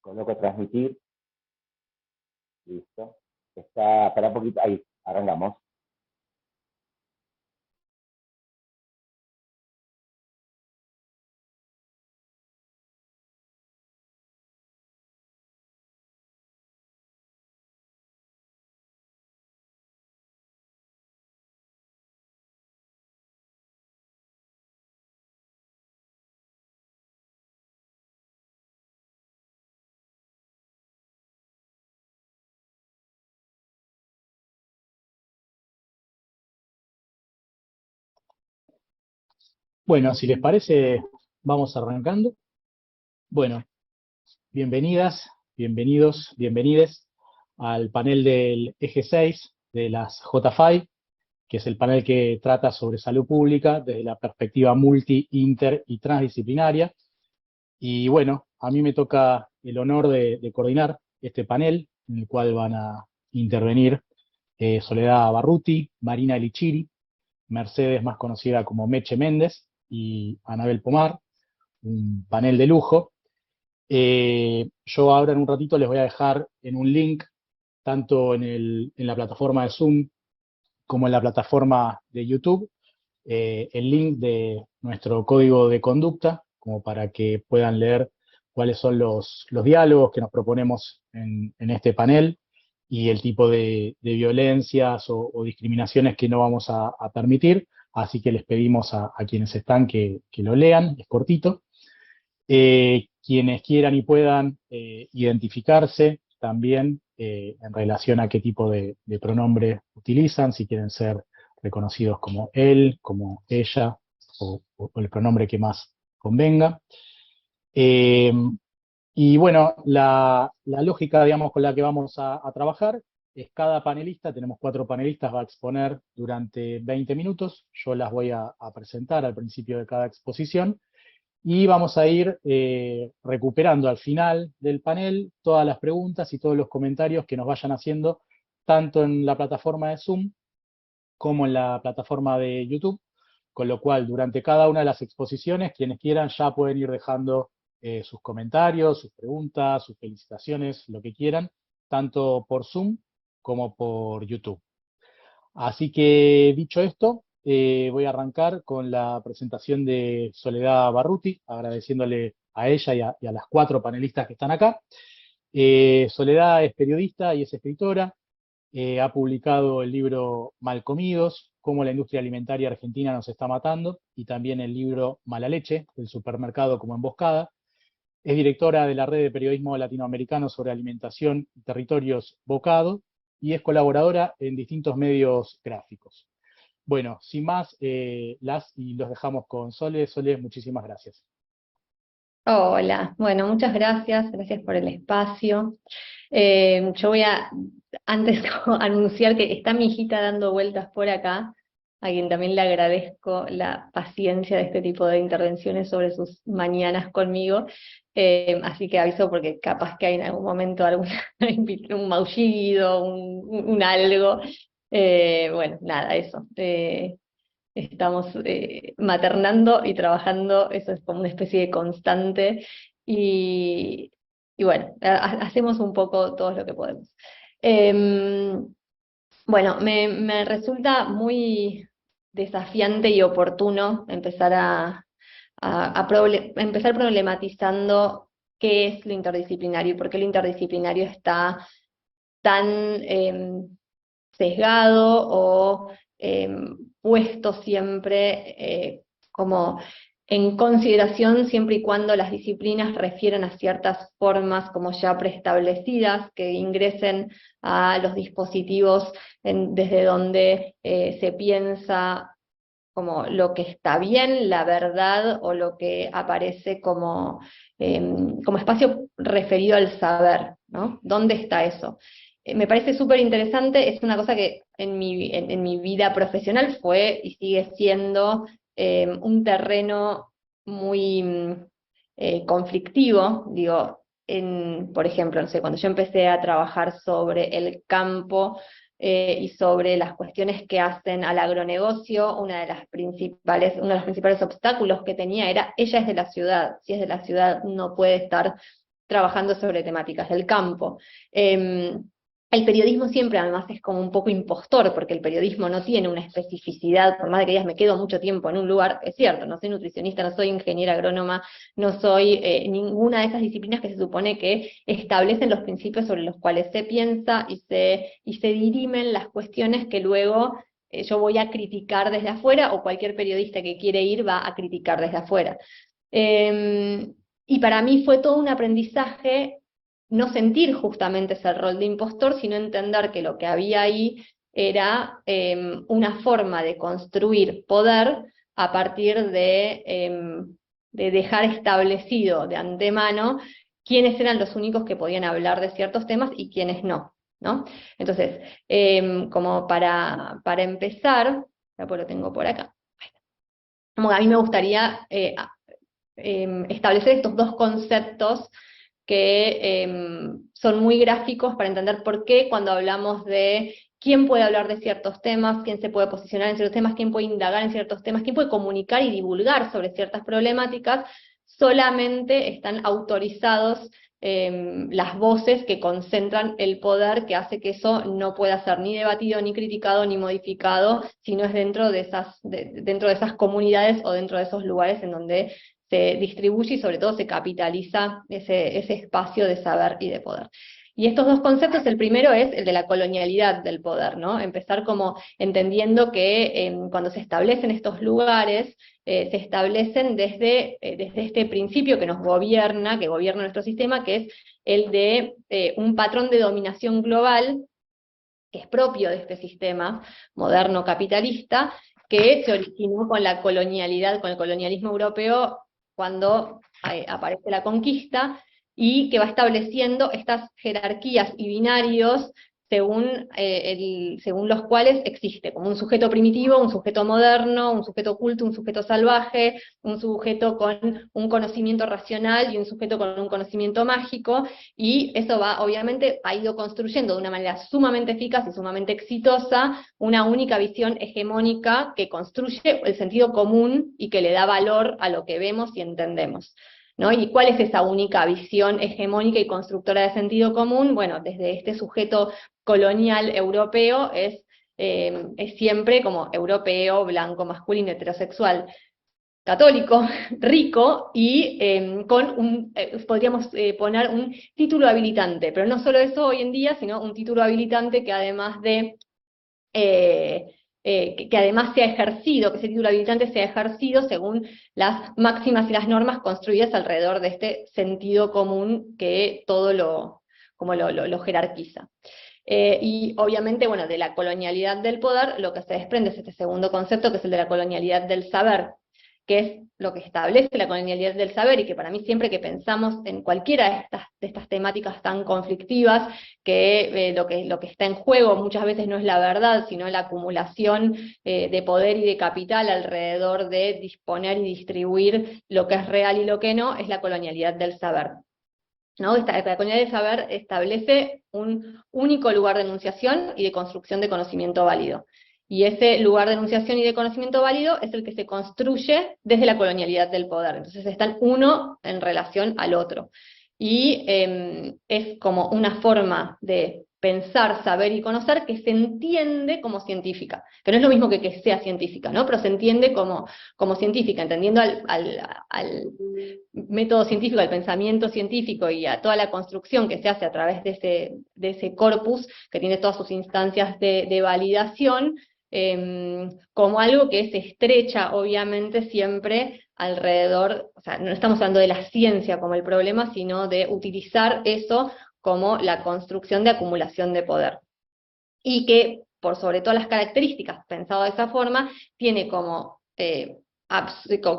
Coloco transmitir, listo. Está, para un poquito, ahí, arrancamos. Bueno, si les parece, vamos arrancando. Bueno, bienvenidas, bienvenidos, bienvenides al panel del Eje 6 de las J5, que es el panel que trata sobre salud pública desde la perspectiva multi, inter y transdisciplinaria. Y bueno, a mí me toca el honor de coordinar este panel, en el cual van a intervenir Soledad Barruti, Marina Lichiri, Mercedes, más conocida como Meche Méndez, y Anabel Pomar, un panel de lujo. Yo ahora en un ratito les voy a dejar en un link, tanto en la plataforma de Zoom como en la plataforma de YouTube, el link de nuestro código de conducta, como para que puedan leer cuáles son los diálogos que nos proponemos en este panel y el tipo de violencias o discriminaciones que no vamos a permitir. Así que les pedimos a quienes están que lo lean, es cortito. Quienes quieran y puedan identificarse también en relación a qué tipo de pronombre utilizan, si quieren ser reconocidos como él, como ella, o el pronombre que más convenga. Eh, y bueno, la lógica, digamos, con la que vamos a trabajar es cada panelista, tenemos 4 panelistas, va a exponer durante 20 minutos, yo las voy a presentar al principio de cada exposición, y vamos a ir recuperando al final del panel todas las preguntas y todos los comentarios que nos vayan haciendo, tanto en la plataforma de Zoom como en la plataforma de YouTube, con lo cual durante cada una de las exposiciones, quienes quieran ya pueden ir dejando sus comentarios, sus preguntas, sus felicitaciones, lo que quieran, tanto por Zoom como por YouTube. Así que, dicho esto, voy a arrancar con la presentación de Soledad Barruti, agradeciéndole a ella y a las 4 panelistas que están acá. Soledad es periodista y es escritora, ha publicado el libro Malcomidos, cómo la industria alimentaria argentina nos está matando, y también el libro Mala Leche, del supermercado como emboscada. Es directora de la red de periodismo latinoamericano sobre alimentación y territorios Bocado, y es colaboradora en distintos medios gráficos. Bueno, sin más, las y los dejamos con Sole. Sole, muchísimas gracias. Hola, bueno, muchas gracias, gracias por el espacio. Yo voy a, antes anunciar que está mi hijita dando vueltas por acá, a quien también le agradezco la paciencia de este tipo de intervenciones sobre sus mañanas conmigo. Así que aviso porque capaz que hay en algún momento un maullido, un algo. Bueno, nada, eso. Estamos maternando y trabajando, eso es como una especie de constante, y, y bueno, hacemos un poco todo lo que podemos. Bueno, me resulta muy desafiante y oportuno empezar empezar problematizando qué es lo interdisciplinario y por qué lo interdisciplinario está tan sesgado o puesto siempre como en consideración siempre y cuando las disciplinas refieran a ciertas formas como ya preestablecidas que ingresen a los dispositivos desde donde se piensa como lo que está bien, la verdad, o lo que aparece como espacio referido al saber, ¿no? ¿Dónde está eso? Me parece súper interesante, es una cosa que en mi vida profesional fue y sigue siendo un terreno muy conflictivo, digo, por ejemplo, no sé, cuando yo empecé a trabajar sobre el campo y sobre las cuestiones que hacen al agronegocio, uno de los principales obstáculos que tenía era, ella es de la ciudad, si es de la ciudad no puede estar trabajando sobre temáticas del campo. El periodismo siempre además es como un poco impostor, porque el periodismo no tiene una especificidad, por más de que digas me quedo mucho tiempo en un lugar, es cierto, no soy nutricionista, no soy ingeniera agrónoma, no soy ninguna de esas disciplinas que se supone que establecen los principios sobre los cuales se piensa y se dirimen las cuestiones que luego yo voy a criticar desde afuera, o cualquier periodista que quiere ir va a criticar desde afuera. Y para mí fue todo un aprendizaje no sentir justamente ese rol de impostor, sino entender que lo que había ahí era una forma de construir poder a partir de dejar establecido de antemano quiénes eran los únicos que podían hablar de ciertos temas y quiénes no, ¿no? Entonces, como para empezar, ya pues lo tengo por acá, como a mí me gustaría establecer estos dos conceptos que son muy gráficos para entender por qué cuando hablamos de quién puede hablar de ciertos temas, quién se puede posicionar en ciertos temas, quién puede indagar en ciertos temas, quién puede comunicar y divulgar sobre ciertas problemáticas, solamente están autorizados las voces que concentran el poder, que hace que eso no pueda ser ni debatido, ni criticado, ni modificado, si no es dentro de esas comunidades o dentro de esos lugares en donde se distribuye y sobre todo se capitaliza ese espacio de saber y de poder. Y estos dos conceptos, el primero es el de la colonialidad del poder, ¿no? Empezar como entendiendo que cuando se establecen estos lugares, se establecen desde este principio que nos gobierna, que gobierna nuestro sistema, que es el de un patrón de dominación global, que es propio de este sistema moderno capitalista, que se originó con la colonialidad, con el colonialismo europeo, cuando aparece la conquista, y que va estableciendo estas jerarquías y binarios según los cuales existe, como un sujeto primitivo, un sujeto moderno, un sujeto culto, un sujeto salvaje, un sujeto con un conocimiento racional y un sujeto con un conocimiento mágico, y eso obviamente ha ido construyendo de una manera sumamente eficaz y sumamente exitosa una única visión hegemónica que construye el sentido común y que le da valor a lo que vemos y entendemos, ¿no? ¿Y cuál es esa única visión hegemónica y constructora de sentido común? Bueno, desde este sujeto colonial europeo es siempre como europeo, blanco, masculino, heterosexual, católico, rico, y podríamos poner un título habilitante, pero no solo eso hoy en día, sino un título habilitante que además de que además sea ejercido, que ese título habilitante sea ejercido según las máximas y las normas construidas alrededor de este sentido común que todo lo jerarquiza. Y obviamente, bueno, de la colonialidad del poder, lo que se desprende es este segundo concepto, que es el de la colonialidad del saber, que es lo que establece la colonialidad del saber, y que para mí siempre que pensamos en cualquiera de estas temáticas tan conflictivas, que lo que está en juego muchas veces no es la verdad, sino la acumulación de poder y de capital alrededor de disponer y distribuir lo que es real y lo que no, es la colonialidad del saber, ¿no? La colonialidad del saber establece un único lugar de enunciación y de construcción de conocimiento válido. Y ese lugar de enunciación y de conocimiento válido es el que se construye desde la colonialidad del poder. Entonces están uno en relación al otro. Y es como una forma de pensar, saber y conocer que se entiende como científica, que no es lo mismo que sea científica, ¿no? Pero se entiende como científica, entendiendo al método científico, al pensamiento científico y a toda la construcción que se hace a través de ese corpus, que tiene todas sus instancias de validación, como algo que se estrecha, obviamente, siempre alrededor, o sea, no estamos hablando de la ciencia como el problema, sino de utilizar eso como la construcción de acumulación de poder. Y que, por sobre todas las características, pensado de esa forma, tiene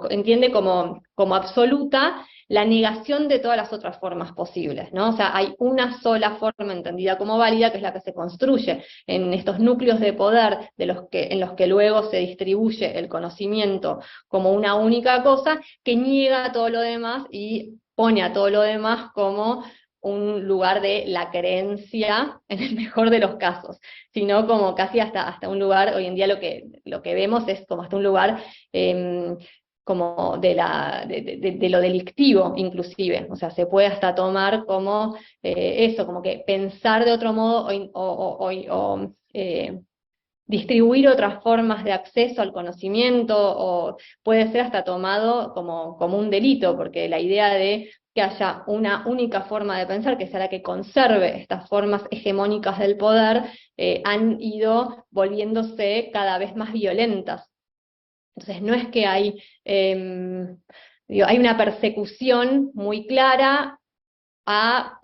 entiende como absoluta la negación de todas las otras formas posibles, ¿no? O sea, hay una sola forma entendida como válida, que es la que se construye en estos núcleos de poder en los que luego se distribuye el conocimiento como una única cosa, que niega todo lo demás y pone a todo lo demás como un lugar de la creencia, en el mejor de los casos, sino como casi hasta un lugar, hoy en día lo que vemos es como hasta un lugar como de lo delictivo, inclusive. O sea, se puede hasta tomar como eso, como que pensar de otro modo distribuir otras formas de acceso al conocimiento, o puede ser hasta tomado como un delito, porque la idea de que haya una única forma de pensar, que sea la que conserve estas formas hegemónicas del poder, han ido volviéndose cada vez más violentas. Entonces no es que hay una persecución muy clara a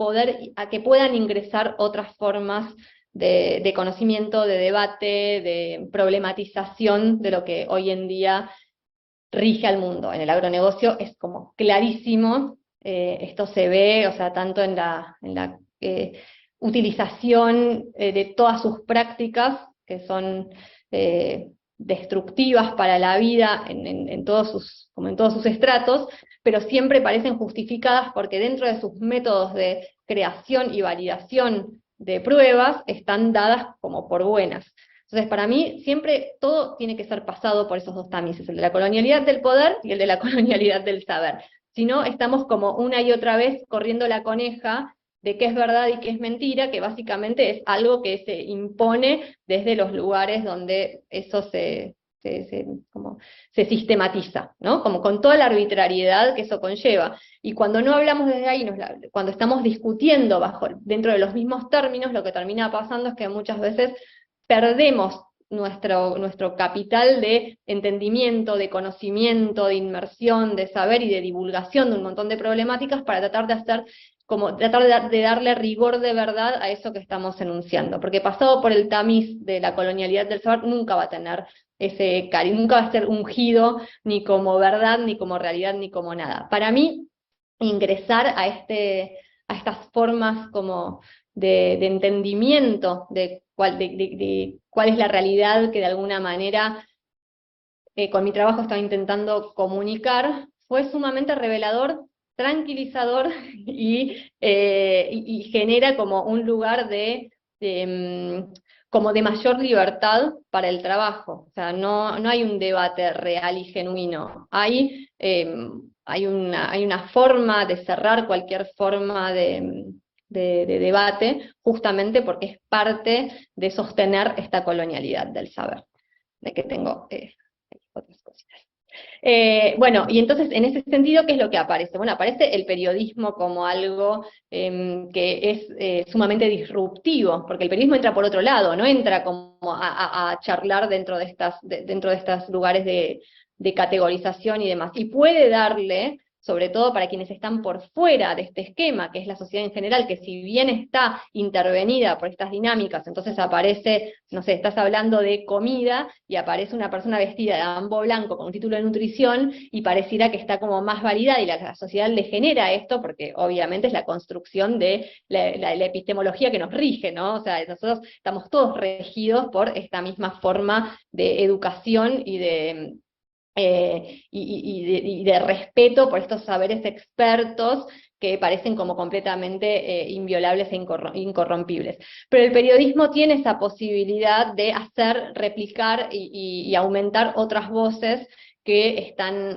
que puedan ingresar otras formas de conocimiento, de debate, de problematización de lo que hoy en día rige al mundo. En el agronegocio es como clarísimo, esto se ve, o sea, tanto en la utilización de todas sus prácticas, que son destructivas para la vida como en todos sus estratos, pero siempre parecen justificadas porque dentro de sus métodos de creación y validación de pruebas están dadas como por buenas. Entonces, para mí, siempre todo tiene que ser pasado por esos dos tamices, el de la colonialidad del poder y el de la colonialidad del saber. Si no, estamos como una y otra vez corriendo la coneja de qué es verdad y qué es mentira, que básicamente es algo que se impone desde los lugares donde eso se sistematiza, ¿no? Como con toda la arbitrariedad que eso conlleva. Y cuando no hablamos desde ahí, cuando estamos discutiendo dentro de los mismos términos, lo que termina pasando es que muchas veces perdemos nuestro capital de entendimiento, de conocimiento, de inmersión, de saber y de divulgación de un montón de problemáticas para tratar de darle rigor de verdad a eso que estamos enunciando, porque pasado por el tamiz de la colonialidad del saber nunca va a tener ese cariño, nunca va a ser ungido ni como verdad, ni como realidad, ni como nada. Para mí, ingresar a estas formas como de entendimiento de cuál es la realidad que de alguna manera con mi trabajo estaba intentando comunicar, fue sumamente revelador, tranquilizador y genera como un lugar como de mayor libertad para el trabajo. O sea, no hay un debate real y genuino. Hay una forma de cerrar cualquier forma de debate, justamente porque es parte de sostener esta colonialidad del saber, de que tengo otras cositas. Bueno, y entonces en ese sentido, ¿qué es lo que aparece? Bueno, aparece el periodismo como algo que es sumamente disruptivo, porque el periodismo entra por otro lado, no entra como a charlar dentro de estos lugares de categorización y demás, y puede darle, sobre todo para quienes están por fuera de este esquema, que es la sociedad en general, que si bien está intervenida por estas dinámicas, entonces aparece, no sé, estás hablando de comida, y aparece una persona vestida de ambo blanco con un título de nutrición, y pareciera que está como más validada, y la sociedad le genera esto, porque obviamente es la construcción de la epistemología que nos rige, ¿no? O sea, nosotros estamos todos regidos por esta misma forma de educación y de respeto por estos saberes expertos que parecen como completamente inviolables e incorrompibles. Pero el periodismo tiene esa posibilidad de replicar y aumentar otras voces que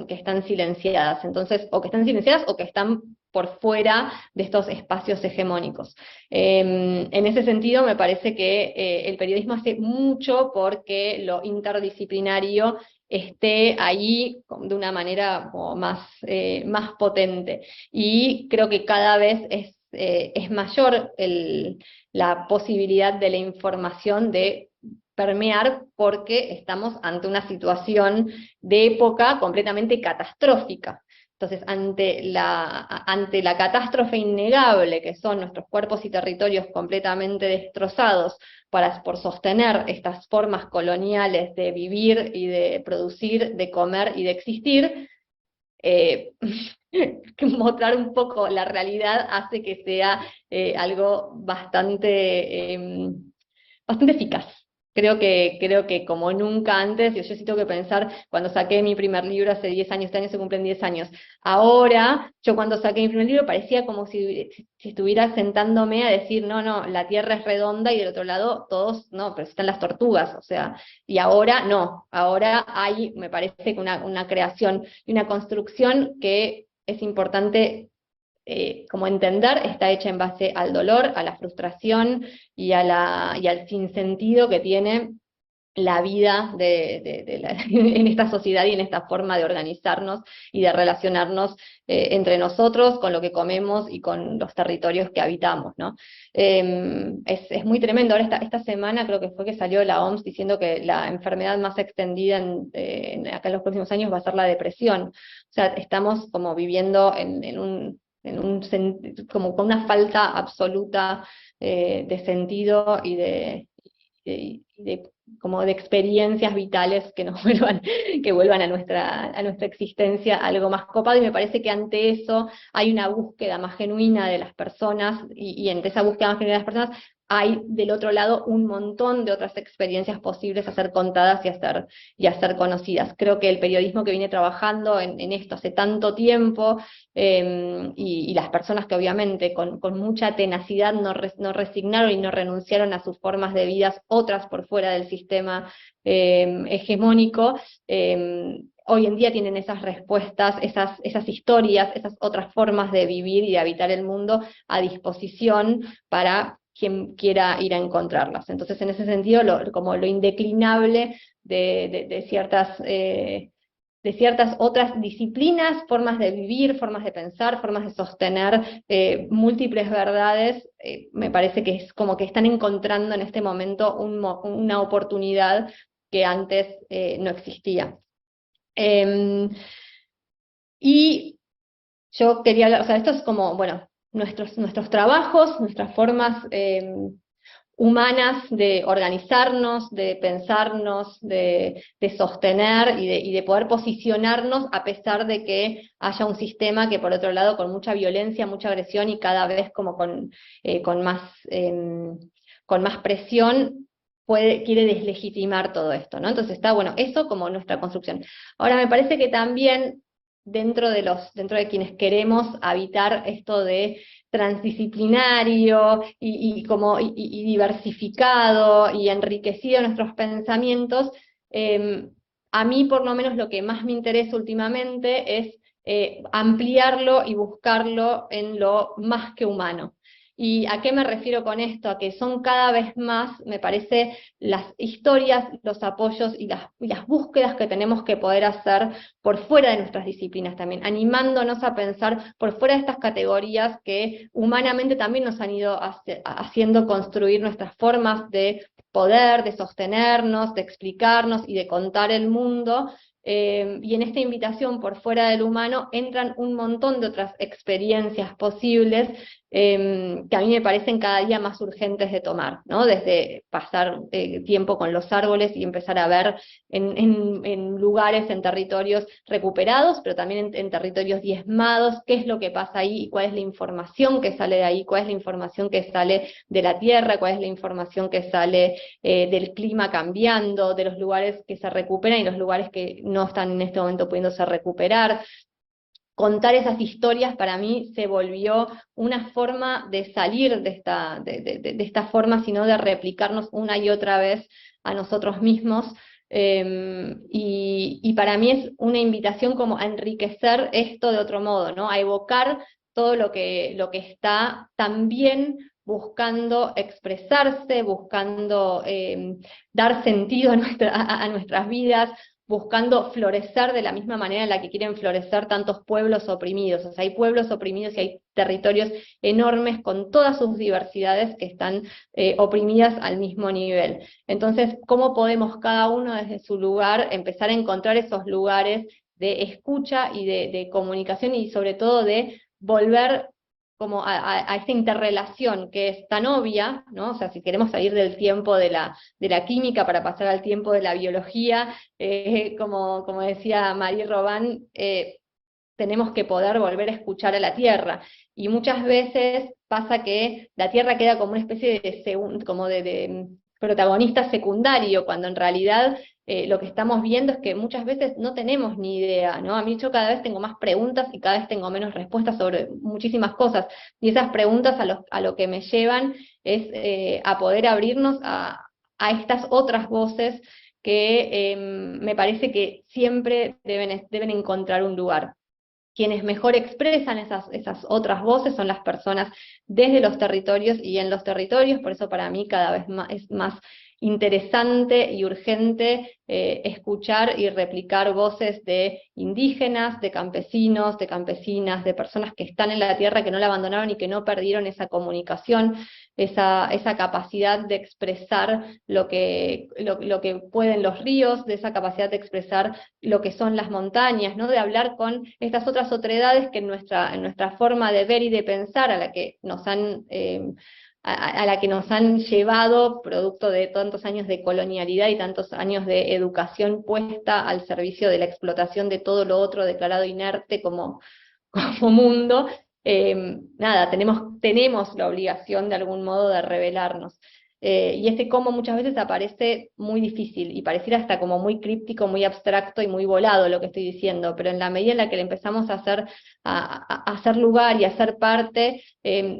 están silenciadas, entonces, o que están silenciadas o que están por fuera de estos espacios hegemónicos. En ese sentido, me parece que el periodismo hace mucho porque lo interdisciplinario esté ahí de una manera como más potente. Y creo que cada vez es mayor la posibilidad de la información de permear, porque estamos ante una situación de época completamente catastrófica. Entonces, ante la catástrofe innegable que son nuestros cuerpos y territorios completamente destrozados por sostener estas formas coloniales de vivir y de producir, de comer y de existir, mostrar un poco la realidad hace que sea algo bastante eficaz. Creo que como nunca antes, yo sí tengo que pensar, cuando saqué mi primer libro hace 10 años, este año se cumplen 10 años, ahora, yo cuando saqué mi primer libro parecía como si estuviera sentándome a decir, no, no, la Tierra es redonda y del otro lado todos, no, pero están las tortugas, o sea, y ahora no, ahora hay, me parece que una creación y una construcción que es importante como entender, está hecha en base al dolor, a la frustración y al sinsentido que tiene la vida en esta sociedad y en esta forma de organizarnos y de relacionarnos entre nosotros, con lo que comemos y con los territorios que habitamos, ¿no? Es muy tremendo. Ahora esta semana creo que fue que salió la OMS diciendo que la enfermedad más extendida acá en los próximos años va a ser la depresión. O sea, estamos como viviendo como con una falta absoluta de sentido y como de experiencias vitales que nos vuelvan a nuestra existencia algo más copado, y me parece que ante eso hay una búsqueda más genuina de las personas, y ante esa búsqueda más genuina de las personas hay del otro lado un montón de otras experiencias posibles a ser contadas y a ser conocidas. Creo que el periodismo que viene trabajando en esto hace tanto tiempo, y las personas que obviamente con mucha tenacidad no resignaron y no renunciaron a sus formas de vidas, otras por fuera del sistema hegemónico, hoy en día tienen esas respuestas, esas historias, esas otras formas de vivir y de habitar el mundo a disposición para quien quiera ir a encontrarlas. Entonces, en ese sentido, como lo indeclinable de ciertas otras disciplinas, formas de vivir, formas de pensar, formas de sostener múltiples verdades, me parece que es como que están encontrando en este momento una oportunidad que antes no existía. Y yo quería hablar, o sea, esto es como, bueno, nuestros trabajos, nuestras formas humanas de organizarnos, de pensarnos, de sostener y de poder posicionarnos a pesar de que haya un sistema que por otro lado con mucha violencia, mucha agresión y cada vez como con más presión quiere deslegitimar todo esto, ¿no? Entonces está, bueno, eso como nuestra construcción. Ahora me parece que también dentro de quienes queremos habitar esto de transdisciplinario y diversificado y enriquecido nuestros pensamientos, a mí por lo menos lo que más me interesa últimamente es ampliarlo y buscarlo en lo más que humano. ¿Y a qué me refiero con esto? A que son cada vez más, me parece, las historias, los apoyos y las búsquedas que tenemos que poder hacer por fuera de nuestras disciplinas también, animándonos a pensar por fuera de estas categorías que humanamente también nos han ido haciendo construir nuestras formas de poder, de sostenernos, de explicarnos y de contar el mundo. Y en esta invitación por fuera del humano entran un montón de otras experiencias posibles que a mí me parecen cada día más urgentes de tomar, ¿no? Desde pasar tiempo con los árboles y empezar a ver en lugares, en territorios recuperados, pero también en territorios diezmados, qué es lo que pasa ahí y cuál es la información que sale de ahí, cuál es la información que sale de la tierra, cuál es la información que sale del clima cambiando, de los lugares que se recuperan y los lugares que no están en este momento pudiéndose recuperar. Contar esas historias para mí se volvió una forma de salir de esta forma, sino de replicarnos una y otra vez a nosotros mismos, y para mí es una invitación como a enriquecer esto de otro modo, ¿no? A evocar todo lo que está también buscando expresarse, buscando dar sentido a nuestras vidas, buscando florecer de la misma manera en la que quieren florecer tantos pueblos oprimidos. O sea, hay pueblos oprimidos y hay territorios enormes con todas sus diversidades que están oprimidas al mismo nivel. Entonces, ¿cómo podemos cada uno desde su lugar empezar a encontrar esos lugares de escucha y de comunicación y sobre todo de volver como a esa interrelación que es tan obvia, ¿no? O sea, si queremos salir del tiempo de la química para pasar al tiempo de la biología, como decía Marie Robin, tenemos que poder volver a escuchar a la Tierra. Y muchas veces pasa que la Tierra queda como una especie protagonista secundario, cuando en realidad lo que estamos viendo es que muchas veces no tenemos ni idea, ¿no? A mí yo cada vez tengo más preguntas y cada vez tengo menos respuestas sobre muchísimas cosas, y esas preguntas a lo que me llevan es a poder abrirnos a estas otras voces que me parece que siempre deben encontrar un lugar. Quienes mejor expresan esas otras voces son las personas desde los territorios y en los territorios, por eso para mí cada vez más, es más interesante y urgente escuchar y replicar voces de indígenas, de campesinos, de campesinas, de personas que están en la tierra, que no la abandonaron y que no perdieron esa comunicación, esa capacidad de expresar lo que pueden los ríos, de esa capacidad de expresar lo que son las montañas, ¿no? De hablar con estas otras otredades que en nuestra forma de ver y de pensar, a la que nos han llevado, producto de tantos años de colonialidad y tantos años de educación puesta al servicio de la explotación de todo lo otro declarado inerte como mundo. Nada, tenemos la obligación de algún modo de revelarnos. Y ese cómo muchas veces aparece muy difícil, y pareciera hasta como muy críptico, muy abstracto y muy volado lo que estoy diciendo, pero en la medida en la que le empezamos a hacer lugar y a ser parte,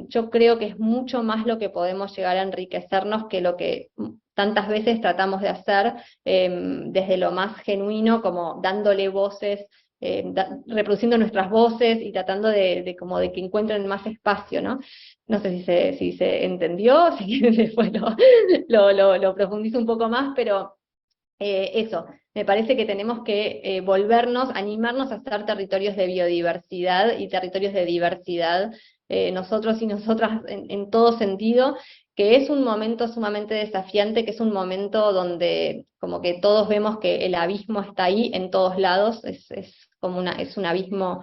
yo creo que es mucho más lo que podemos llegar a enriquecernos que lo que tantas veces tratamos de hacer desde lo más genuino, como dándole voces, reproduciendo nuestras voces y tratando de que encuentren más espacio, ¿no? No sé si se entendió, si quieren después lo profundizo un poco más, pero eso, me parece que tenemos que animarnos a ser territorios de biodiversidad y territorios de diversidad, nosotros y nosotras en todo sentido, que es un momento sumamente desafiante, que es un momento donde como que todos vemos que el abismo está ahí en todos lados, es un abismo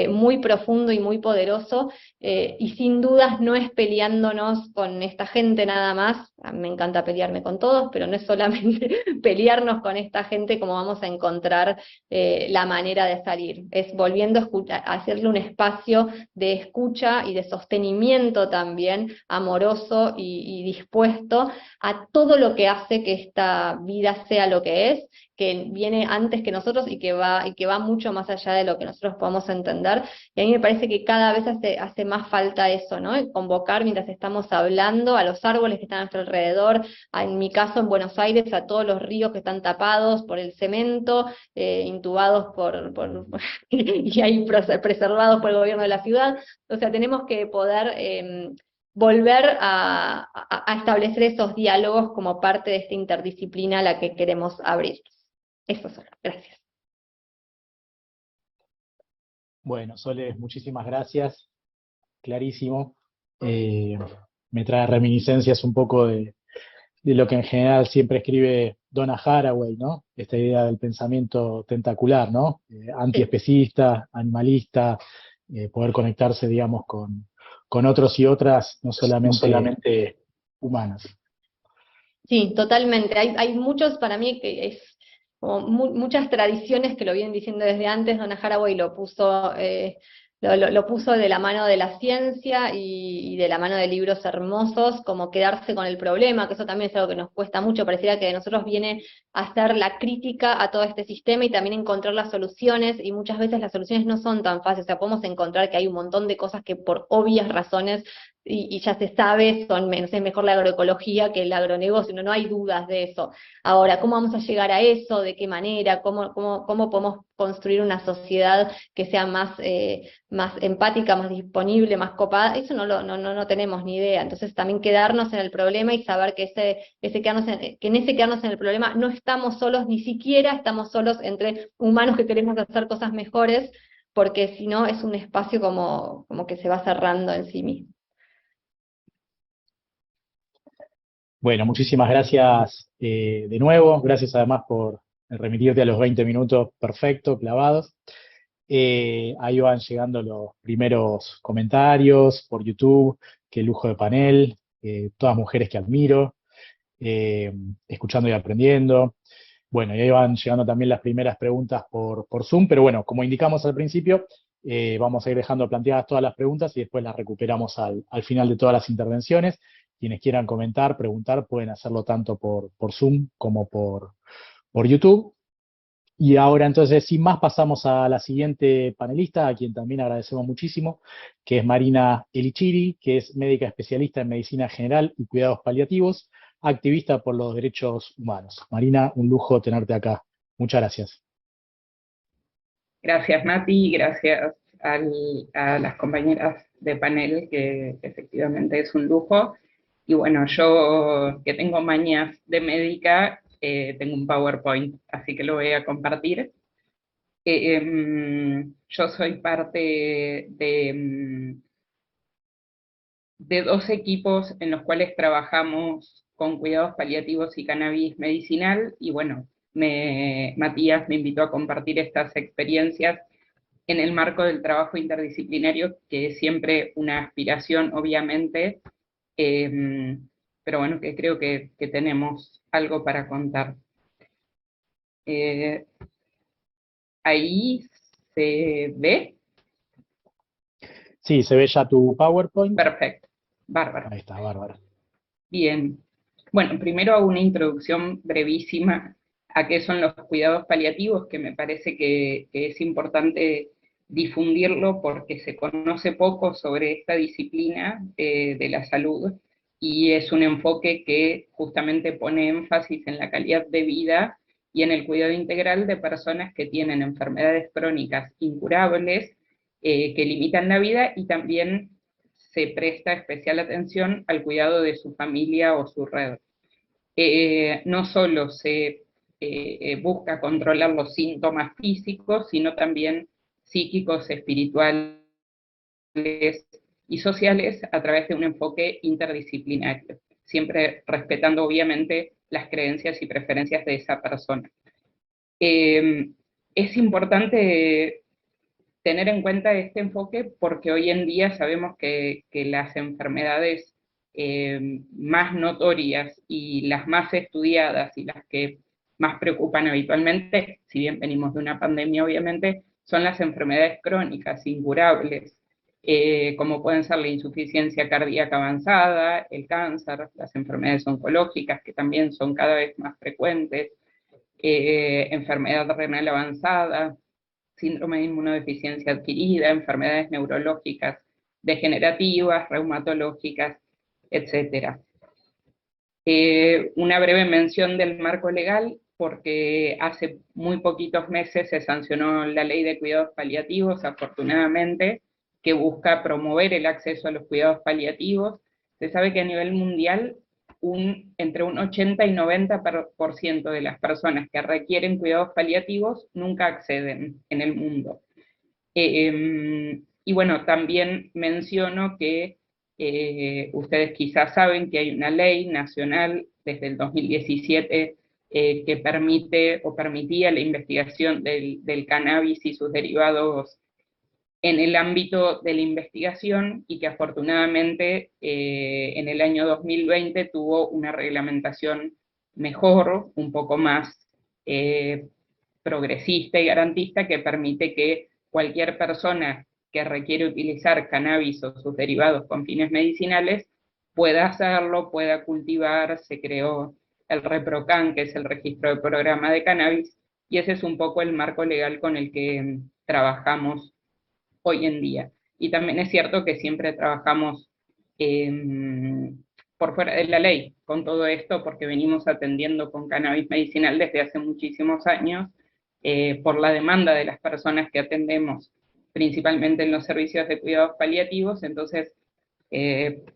muy profundo y muy poderoso, y sin dudas no es peleándonos con esta gente nada más. A mí me encanta pelearme con todos, pero no es solamente pelearnos con esta gente como vamos a encontrar la manera de salir, es volviendo a hacerle un espacio de escucha y de sostenimiento también amoroso y dispuesto a todo lo que hace que esta vida sea lo que es, que viene antes que nosotros y que va mucho más allá de lo que nosotros podamos entender. Y a mí me parece que cada vez hace más falta eso, ¿no? El convocar mientras estamos hablando a los árboles que están a nuestro alrededor, en mi caso en Buenos Aires, a todos los ríos que están tapados por el cemento, intubados y ahí preservados por el gobierno de la ciudad. O sea, tenemos que poder volver a establecer esos diálogos como parte de esta interdisciplina a la que queremos abrir. Eso solo, gracias. Bueno, Sole, muchísimas gracias. Clarísimo. Me trae reminiscencias un poco de lo que en general siempre escribe Donna Haraway, ¿no? Esta idea del pensamiento tentacular, ¿no? Antiespecista, animalista, poder conectarse, digamos, con otros y otras, no solamente humanas. Sí, totalmente. Hay muchos, para mí, que es como muchas tradiciones que lo vienen diciendo desde antes. Donna Haraway lo puso de la mano de la ciencia y de la mano de libros hermosos, como quedarse con el problema, que eso también es algo que nos cuesta mucho. Pareciera que de nosotros viene a hacer la crítica a todo este sistema y también encontrar las soluciones, y muchas veces las soluciones no son tan fáciles. O sea, podemos encontrar que hay un montón de cosas que por obvias razones y ya se sabe, es mejor la agroecología que el agronegocio, no hay dudas de eso. Ahora, ¿cómo vamos a llegar a eso? ¿De qué manera? ¿Cómo podemos construir una sociedad que sea más empática, más disponible, más copada? Eso no tenemos ni idea. Entonces también quedarnos en el problema y saber que en ese quedarnos en el problema no estamos solos, ni siquiera estamos solos entre humanos que queremos hacer cosas mejores, porque si no es un espacio como que se va cerrando en sí mismo. Bueno, muchísimas gracias de nuevo. Gracias además por remitirte a los 20 minutos perfecto, clavados. Ahí van llegando los primeros comentarios por YouTube. Qué lujo de panel. Todas mujeres que admiro. Escuchando y aprendiendo. Bueno, y ahí van llegando también las primeras preguntas por Zoom. Pero bueno, como indicamos al principio, vamos a ir dejando planteadas todas las preguntas y después las recuperamos al final de todas las intervenciones. quienes quieran comentar, preguntar, pueden hacerlo tanto por Zoom como por YouTube. Y ahora entonces, sin más, pasamos a la siguiente panelista, a quien también agradecemos muchísimo, que es Marina Elichiri, que es médica especialista en medicina general y cuidados paliativos, activista por los derechos humanos. Marina, un lujo tenerte acá. Muchas gracias. Gracias, Mati, gracias a las compañeras de panel, que efectivamente es un lujo. Y bueno, yo que tengo mañas de médica, tengo un PowerPoint, así que lo voy a compartir. Yo soy parte de dos equipos en los cuales trabajamos con cuidados paliativos y cannabis medicinal, y bueno, Matías me invitó a compartir estas experiencias en el marco del trabajo interdisciplinario, que es siempre una aspiración, obviamente, pero bueno, que creo que tenemos algo para contar. Ahí se ve. Sí, se ve ya tu PowerPoint. Perfecto, bárbaro. Ahí está, bárbaro. Bien. Bueno, primero hago una introducción brevísima a qué son los cuidados paliativos, que me parece que es importante difundirlo porque se conoce poco sobre esta disciplina de la salud, y es un enfoque que justamente pone énfasis en la calidad de vida y en el cuidado integral de personas que tienen enfermedades crónicas incurables, que limitan la vida, y también se presta especial atención al cuidado de su familia o su red. No solo se busca controlar los síntomas físicos, sino también psíquicos, espirituales y sociales a través de un enfoque interdisciplinario, siempre respetando obviamente las creencias y preferencias de esa persona. Es importante tener en cuenta este enfoque porque hoy en día sabemos que las enfermedades más notorias y las más estudiadas y las que más preocupan habitualmente, si bien venimos de una pandemia obviamente, son las enfermedades crónicas, incurables, como pueden ser la insuficiencia cardíaca avanzada, el cáncer, las enfermedades oncológicas, que también son cada vez más frecuentes, enfermedad renal avanzada, síndrome de inmunodeficiencia adquirida, enfermedades neurológicas degenerativas, reumatológicas, etc. Una breve mención del marco legal, porque hace muy poquitos meses se sancionó la Ley de Cuidados Paliativos, afortunadamente, que busca promover el acceso a los cuidados paliativos. Se sabe que a nivel mundial entre un 80 y 90% de las personas que requieren cuidados paliativos nunca acceden en el mundo. Y bueno, también menciono que ustedes quizás saben que hay una ley nacional desde el 2017 que permite o permitía la investigación del cannabis y sus derivados en el ámbito de la investigación, y que afortunadamente en el año 2020 tuvo una reglamentación mejor, un poco más progresista y garantista, que permite que cualquier persona que requiere utilizar cannabis o sus derivados con fines medicinales pueda hacerlo, pueda cultivar. Se creó el ReproCan, que es el registro de programa de cannabis, y ese es un poco el marco legal con el que trabajamos hoy en día. Y también es cierto que siempre trabajamos por fuera de la ley con todo esto, porque venimos atendiendo con cannabis medicinal desde hace muchísimos años, por la demanda de las personas que atendemos, principalmente en los servicios de cuidados paliativos. Entonces,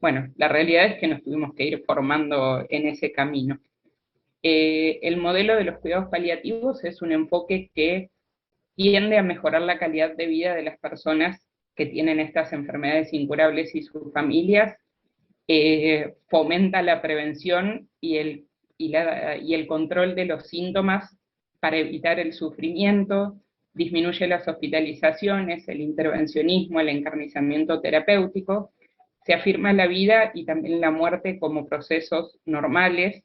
bueno, la realidad es que nos tuvimos que ir formando en ese camino. El modelo de los cuidados paliativos es un enfoque que tiende a mejorar la calidad de vida de las personas que tienen estas enfermedades incurables y sus familias, fomenta la prevención y el control de los síntomas para evitar el sufrimiento, disminuye las hospitalizaciones, el intervencionismo, el encarnizamiento terapéutico, se afirma la vida y también la muerte como procesos normales,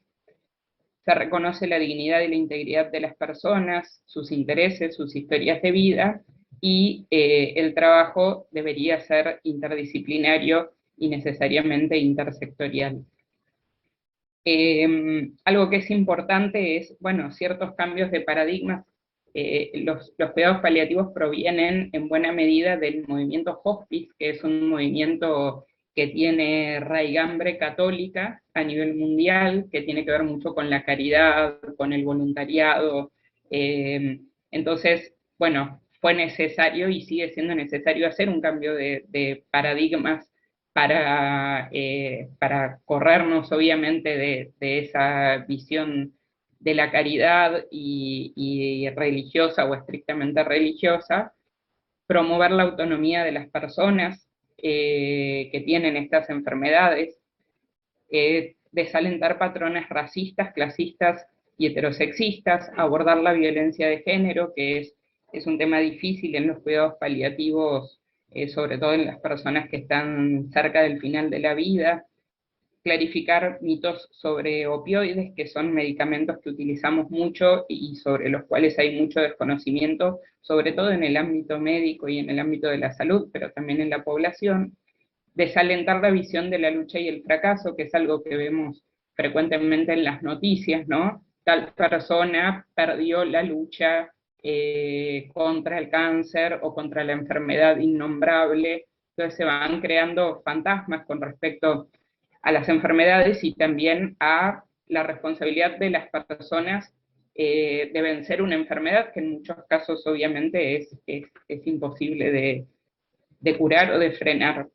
se reconoce la dignidad y la integridad de las personas, sus intereses, sus historias de vida, y el trabajo debería ser interdisciplinario y necesariamente intersectorial. Algo que es importante es, bueno, ciertos cambios de paradigmas. Los cuidados paliativos provienen en buena medida del movimiento hospice, que es un movimiento que tiene raigambre católica a nivel mundial, que tiene que ver mucho con la caridad, con el voluntariado. Entonces, bueno, fue necesario y sigue siendo necesario hacer un cambio de paradigmas para corrernos obviamente de esa visión de la caridad y religiosa o estrictamente religiosa, promover la autonomía de las personas que tienen estas enfermedades, desalentar patrones racistas, clasistas y heterosexistas, abordar la violencia de género, que es un tema difícil en los cuidados paliativos, sobre todo en las personas que están cerca del final de la vida, clarificar mitos sobre opioides, que son medicamentos que utilizamos mucho y sobre los cuales hay mucho desconocimiento, sobre todo en el ámbito médico y en el ámbito de la salud, pero también en la población. Desalentar la visión de la lucha y el fracaso, que es algo que vemos frecuentemente en las noticias, ¿no? Tal persona perdió la lucha contra el cáncer o contra la enfermedad innombrable. Entonces se van creando fantasmas con respecto a las enfermedades y también a la responsabilidad de las personas de vencer una enfermedad que en muchos casos obviamente es imposible de curar o de frenar.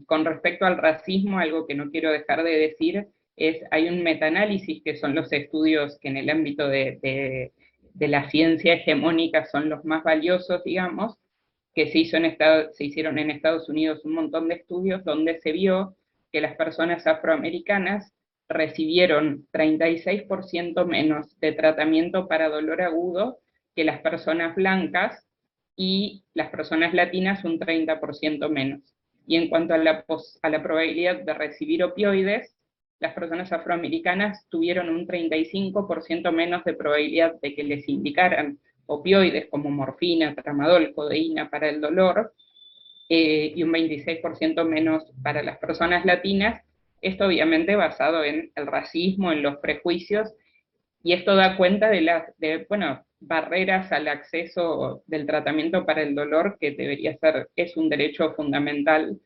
Con respecto al racismo, algo que no quiero dejar de decir es, hay un metaanálisis, que son los estudios que en el ámbito de la ciencia hegemónica son los más valiosos, digamos, que se hicieron en Estados Unidos un montón de estudios donde se vio que las personas afroamericanas recibieron 36% menos de tratamiento para dolor agudo que las personas blancas, y las personas latinas un 30% menos. Y en cuanto a la probabilidad de recibir opioides, las personas afroamericanas tuvieron un 35% menos de probabilidad de que les indicaran opioides como morfina, tramadol, codeína para el dolor, y un 26% menos para las personas latinas. Esto obviamente basado en el racismo, en los prejuicios, y esto da cuenta de barreras al acceso del tratamiento para el dolor, que debería ser, es un derecho fundamental,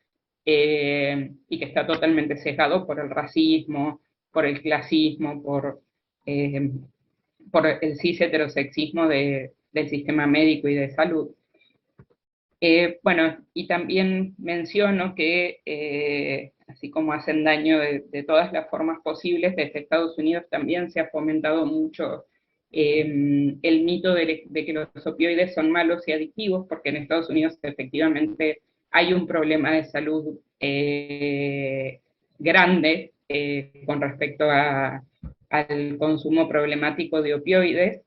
y que está totalmente sesgado por el racismo, por el clasismo, por el cis heterosexismo del sistema médico y de salud. Bueno, y también menciono que, así como hacen daño de todas las formas posibles, desde Estados Unidos también se ha fomentado mucho el mito de que los opioides son malos y adictivos, porque en Estados Unidos efectivamente hay un problema de salud grande con respecto al consumo problemático de opioides,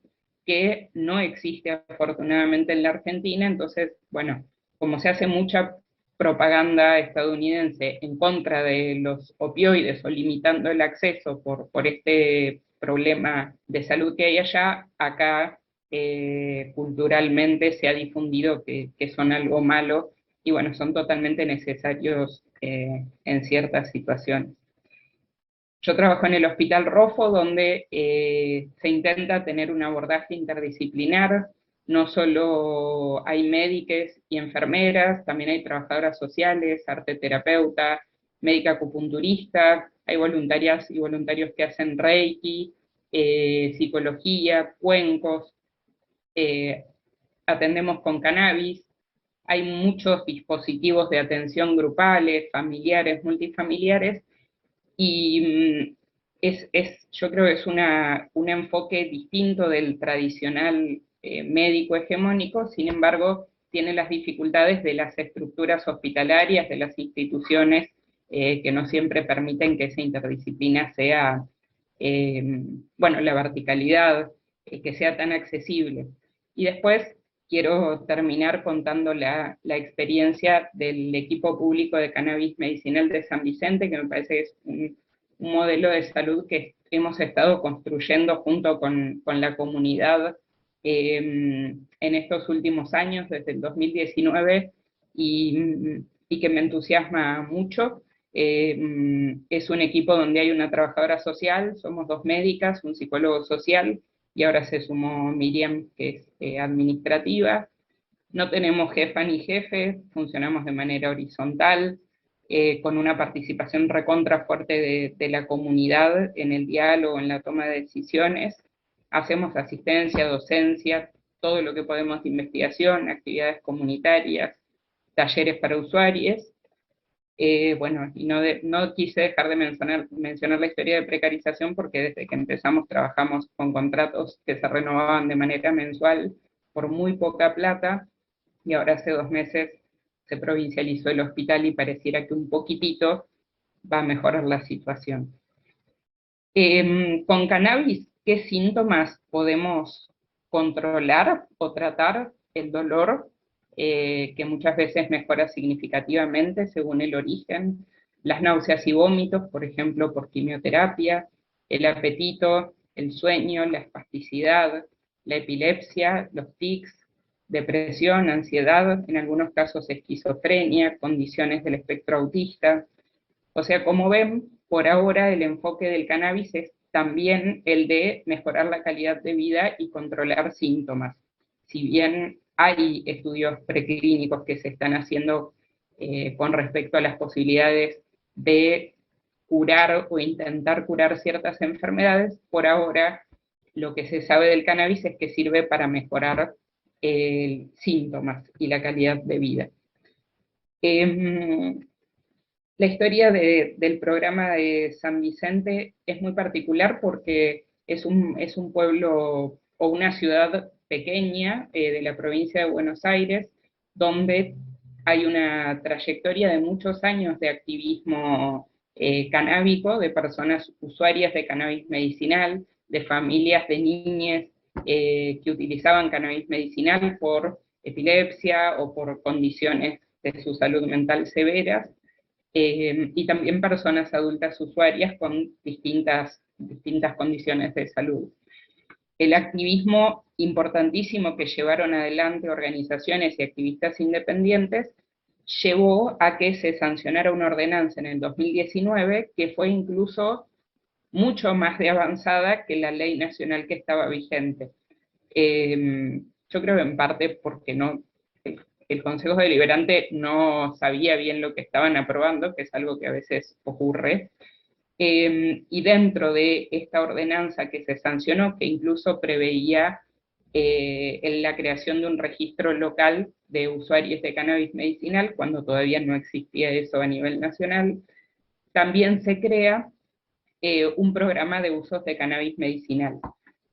que no existe afortunadamente en la Argentina. Entonces, bueno, como se hace mucha propaganda estadounidense en contra de los opioides o limitando el acceso por este problema de salud que hay allá, acá culturalmente se ha difundido que son algo malo, y bueno, son totalmente necesarios en ciertas situaciones. Yo trabajo en el Hospital Rofo, donde se intenta tener un abordaje interdisciplinar. No solo hay médicos y enfermeras, también hay trabajadoras sociales, arteterapeuta, médica acupunturista, hay voluntarias y voluntarios que hacen reiki, psicología, cuencos, atendemos con cannabis. Hay muchos dispositivos de atención grupales, familiares, multifamiliares, y yo creo que es un enfoque distinto del tradicional médico hegemónico. Sin embargo, tiene las dificultades de las estructuras hospitalarias, de las instituciones, que no siempre permiten que esa interdisciplina sea, la verticalidad, que sea tan accesible. Y después quiero terminar contando la experiencia del equipo público de cannabis medicinal de San Vicente, que me parece que es un modelo de salud que hemos estado construyendo junto con la comunidad en estos últimos años, desde el 2019, y que me entusiasma mucho. Es un equipo donde hay una trabajadora social, somos 2 médicas, un psicólogo social, y ahora se sumó Miriam, que es administrativa. No tenemos jefa ni jefe, funcionamos de manera horizontal, con una participación recontra fuerte de la comunidad en el diálogo, en la toma de decisiones. Hacemos asistencia, docencia, todo lo que podemos de investigación, actividades comunitarias, talleres para usuarios. Bueno, y no quise dejar de mencionar la historia de precarización, porque desde que empezamos trabajamos con contratos que se renovaban de manera mensual por muy poca plata, y ahora hace 2 meses se provincializó el hospital y pareciera que un poquitito va a mejorar la situación. Con cannabis, ¿qué síntomas podemos controlar o tratar? El dolor, que muchas veces mejora significativamente según el origen, las náuseas y vómitos, por ejemplo, por quimioterapia, el apetito, el sueño, la espasticidad, la epilepsia, los tics, depresión, ansiedad, en algunos casos esquizofrenia, condiciones del espectro autista. O sea, como ven, por ahora el enfoque del cannabis es también el de mejorar la calidad de vida y controlar síntomas. Si bien hay estudios preclínicos que se están haciendo con respecto a las posibilidades de curar o intentar curar ciertas enfermedades, por ahora lo que se sabe del cannabis es que sirve para mejorar síntomas y la calidad de vida. La historia del programa de San Vicente es muy particular porque es un pueblo o una ciudad pequeña de la provincia de Buenos Aires, donde hay una trayectoria de muchos años de activismo canábico, de personas usuarias de cannabis medicinal, de familias de niñas que utilizaban cannabis medicinal por epilepsia o por condiciones de su salud mental severas. Y también personas adultas usuarias con distintas condiciones de salud. El activismo importantísimo que llevaron adelante organizaciones y activistas independientes llevó a que se sancionara una ordenanza en el 2019 que fue incluso mucho más de avanzada que la ley nacional que estaba vigente. Yo creo en parte porque el Consejo Deliberante no sabía bien lo que estaban aprobando, que es algo que a veces ocurre, y dentro de esta ordenanza que se sancionó, que incluso preveía la creación de un registro local de usuarios de cannabis medicinal, cuando todavía no existía eso a nivel nacional, también se crea un programa de usos de cannabis medicinal.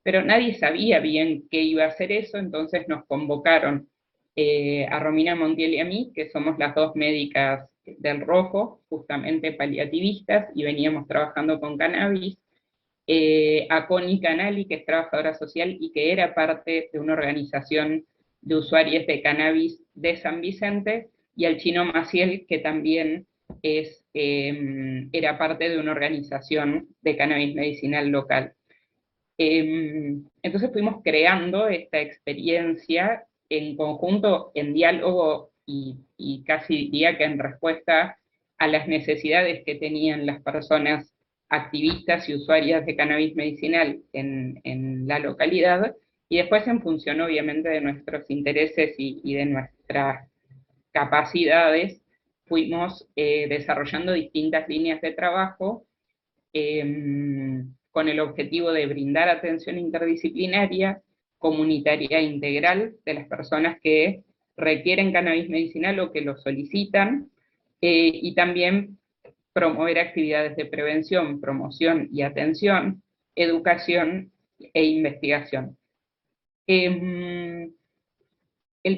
Pero nadie sabía bien qué iba a hacer eso, entonces nos convocaron a Romina Montiel y a mí, que somos las 2 médicas del Rojo, justamente paliativistas, y veníamos trabajando con cannabis, a Connie Canali, que es trabajadora social y que era parte de una organización de usuarios de cannabis de San Vicente, y al Chino Maciel, que también era parte de una organización de cannabis medicinal local. Entonces fuimos creando esta experiencia en conjunto, en diálogo y casi diría que en respuesta a las necesidades que tenían las personas activistas y usuarias de cannabis medicinal en la localidad, y después en función obviamente de nuestros intereses y de nuestras capacidades, fuimos desarrollando distintas líneas de trabajo con el objetivo de brindar atención interdisciplinaria, comunitaria e integral de las personas que requieren cannabis medicinal o que lo solicitan, y también promover actividades de prevención, promoción y atención, educación e investigación. El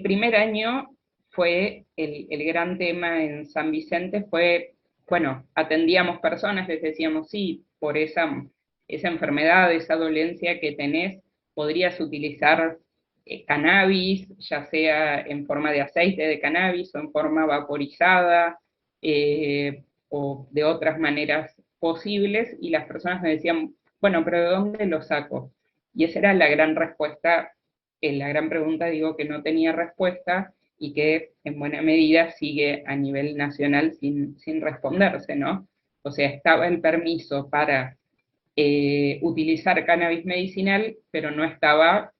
primer año fue el gran tema en San Vicente, fue, bueno, atendíamos personas, les decíamos, sí, por esa enfermedad, esa dolencia que tenés, podrías utilizar cannabis, ya sea en forma de aceite de cannabis o en forma vaporizada, o de otras maneras posibles, y las personas me decían, bueno, pero ¿de dónde lo saco? Y esa era la gran respuesta, la gran pregunta, digo, que no tenía respuesta, y que en buena medida sigue a nivel nacional sin responderse, ¿no? O sea, estaba el permiso para utilizar cannabis medicinal, pero no estaba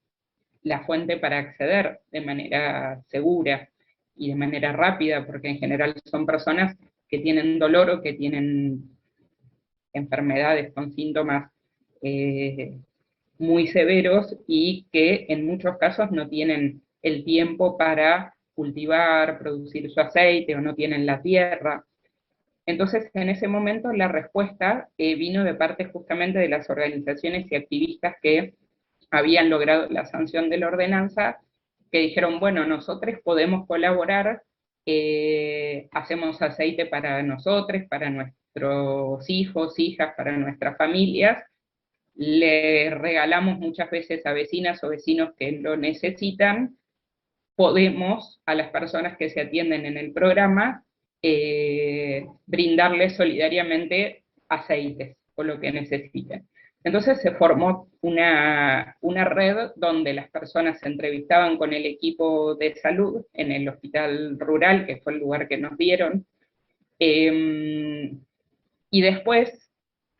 la fuente para acceder de manera segura y de manera rápida, porque en general son personas que tienen dolor o que tienen enfermedades con síntomas muy severos y que en muchos casos no tienen el tiempo para cultivar, producir su aceite o no tienen la tierra. Entonces, en ese momento la respuesta vino de parte justamente de las organizaciones y activistas que habían logrado la sanción de la ordenanza, que dijeron, bueno, nosotros podemos colaborar, hacemos aceite para nosotros, para nuestros hijos, hijas, para nuestras familias, le regalamos muchas veces a vecinas o vecinos que lo necesitan, podemos a las personas que se atienden en el programa brindarles solidariamente aceites o lo que necesiten. Entonces se formó una red donde las personas se entrevistaban con el equipo de salud en el hospital rural, que fue el lugar que nos dieron, y después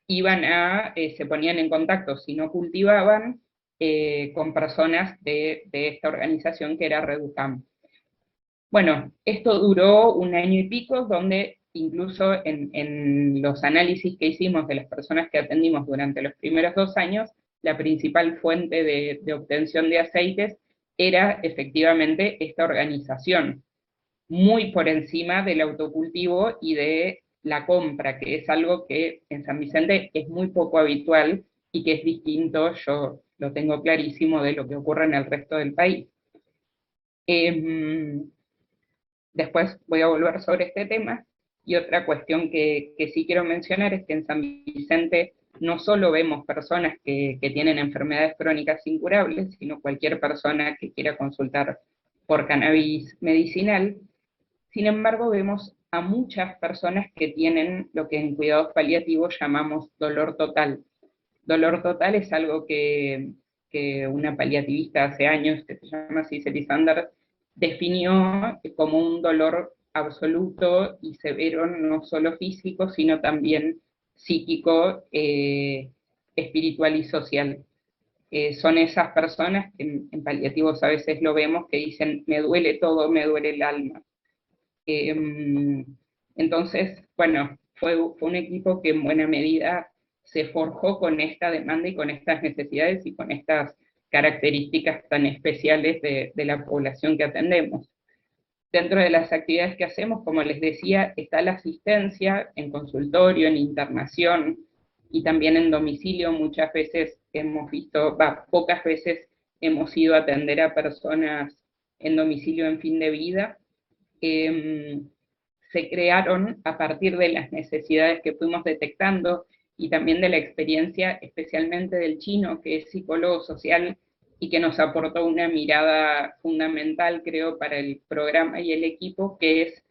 se ponían en contacto, si no cultivaban, con personas de esta organización que era Reducam. Bueno, esto duró un año y pico, donde incluso en los análisis que hicimos de las personas que atendimos durante los primeros 2 años, la principal fuente de obtención de aceites era efectivamente esta organización, muy por encima del autocultivo y de la compra, que es algo que en San Vicente es muy poco habitual y que es distinto, yo lo tengo clarísimo, de lo que ocurre en el resto del país. Después voy a volver sobre este tema, y otra cuestión que sí quiero mencionar es que en San Vicente no solo vemos personas que tienen enfermedades crónicas incurables, sino cualquier persona que quiera consultar por cannabis medicinal. Sin embargo, vemos a muchas personas que tienen lo que en cuidados paliativos llamamos dolor total. Dolor total es algo que una paliativista hace años, que se llama Cicely Sander, definió como un dolor absoluto y severo, no solo físico, sino también psíquico, espiritual y social. Son esas personas que en paliativos a veces lo vemos, que dicen, me duele todo, me duele el alma. Entonces, bueno, fue un equipo que en buena medida se forjó con esta demanda y con estas necesidades y con estas características tan especiales de la población que atendemos. Dentro de las actividades que hacemos, como les decía, está la asistencia en consultorio, en internación y también en domicilio. Muchas veces hemos visto, pocas veces hemos ido a atender a personas en domicilio en fin de vida. Se crearon a partir de las necesidades que fuimos detectando y también de la experiencia especialmente del chino, que es psicólogo social y que nos aportó una mirada fundamental, creo, para el programa y el equipo, que es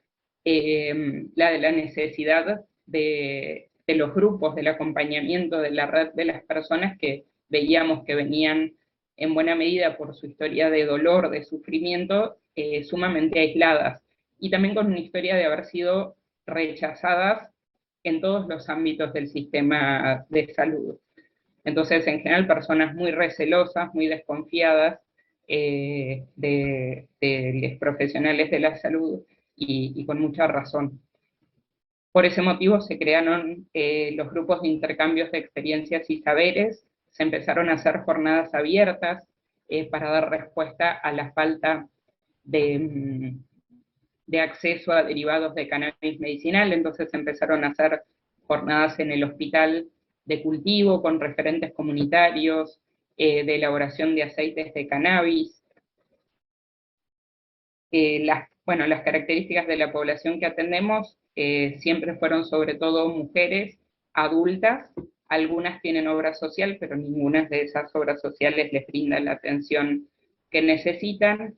la de la necesidad de los grupos, del acompañamiento, de la red de las personas que veíamos que venían en buena medida por su historia de dolor, de sufrimiento, sumamente aisladas, y también con una historia de haber sido rechazadas en todos los ámbitos del sistema de salud. Entonces, en general, personas muy recelosas, muy desconfiadas de los profesionales de la salud, y con mucha razón. Por ese motivo se crearon los grupos de intercambios de experiencias y saberes, se empezaron a hacer jornadas abiertas para dar respuesta a la falta de acceso a derivados de cannabis medicinal. Entonces empezaron a hacer jornadas en el hospital de cultivo con referentes comunitarios, de elaboración de aceites de cannabis. Las características de la población que atendemos siempre fueron sobre todo mujeres adultas. Algunas tienen obra social, pero ninguna de esas obras sociales les brinda la atención que necesitan.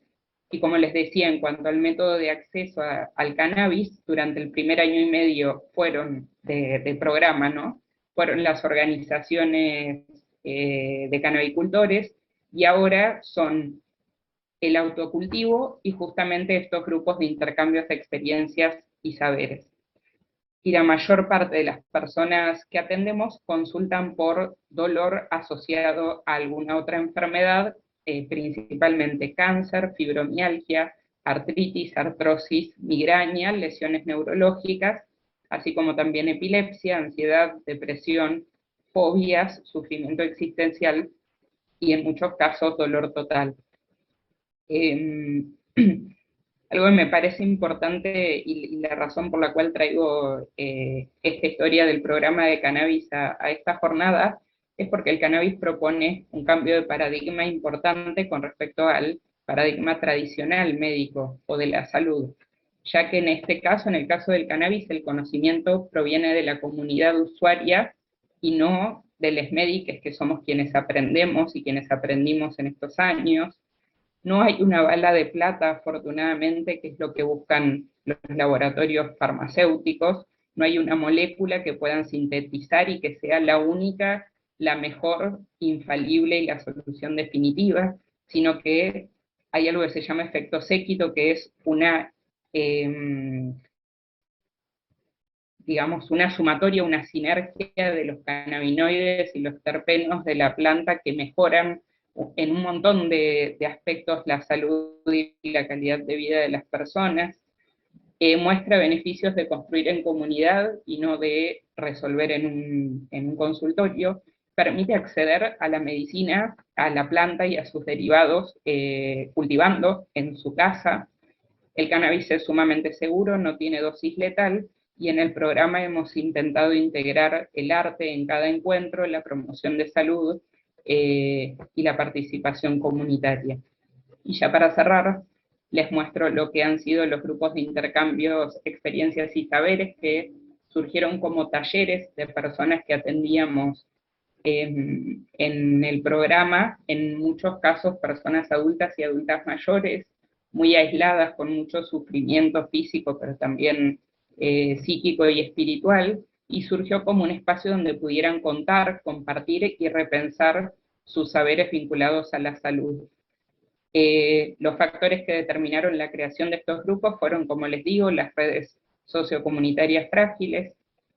Y como les decía, en cuanto al método de acceso al cannabis, durante el primer año y medio fueron de programa, ¿no? Fueron las organizaciones de cannabicultores, y ahora son el autocultivo y justamente estos grupos de intercambios de experiencias y saberes. Y la mayor parte de las personas que atendemos consultan por dolor asociado a alguna otra enfermedad, principalmente cáncer, fibromialgia, artritis, artrosis, migraña, lesiones neurológicas, así como también epilepsia, ansiedad, depresión, fobias, sufrimiento existencial y en muchos casos dolor total. Algo que me parece importante y la razón por la cual traigo esta historia del programa de cannabis a esta jornada es porque el cannabis propone un cambio de paradigma importante con respecto al paradigma tradicional médico o de la salud, ya que en este caso, en el caso del cannabis, el conocimiento proviene de la comunidad usuaria y no de los médicos, que somos quienes aprendemos y quienes aprendimos en estos años. No hay una bala de plata, afortunadamente, que es lo que buscan los laboratorios farmacéuticos. No hay una molécula que puedan sintetizar y que sea la única, la mejor, infalible y la solución definitiva, sino que hay algo que se llama efecto séquito, que es digamos, una sumatoria, una sinergia de los cannabinoides y los terpenos de la planta que mejoran en un montón de aspectos la salud y la calidad de vida de las personas, muestra beneficios de construir en comunidad y no de resolver en un consultorio, permite acceder a la medicina, a la planta y a sus derivados cultivando en su casa. El cannabis es sumamente seguro, no tiene dosis letal, y en el programa hemos intentado integrar el arte en cada encuentro, la promoción de salud, y la participación comunitaria. Y ya para cerrar, les muestro lo que han sido los grupos de intercambios, experiencias y saberes que surgieron como talleres de personas que atendíamos en el programa, en muchos casos personas adultas y adultas mayores, muy aisladas, con mucho sufrimiento físico, pero también psíquico y espiritual, y surgió como un espacio donde pudieran contar, compartir y repensar sus saberes vinculados a la salud. Los factores que determinaron la creación de estos grupos fueron, como les digo, las redes sociocomunitarias frágiles,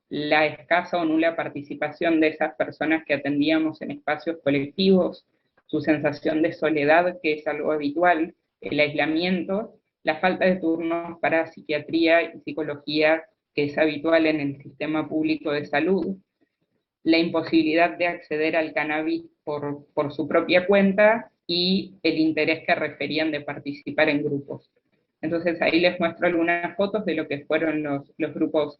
la escasa o nula participación de esas personas que atendíamos en espacios colectivos, su sensación de soledad, que es algo habitual, el aislamiento, la falta de turnos para psiquiatría y psicología, que es habitual en el sistema público de salud, la imposibilidad de acceder al cannabis por su propia cuenta y el interés que referían de participar en grupos. Entonces ahí les muestro algunas fotos de lo que fueron los grupos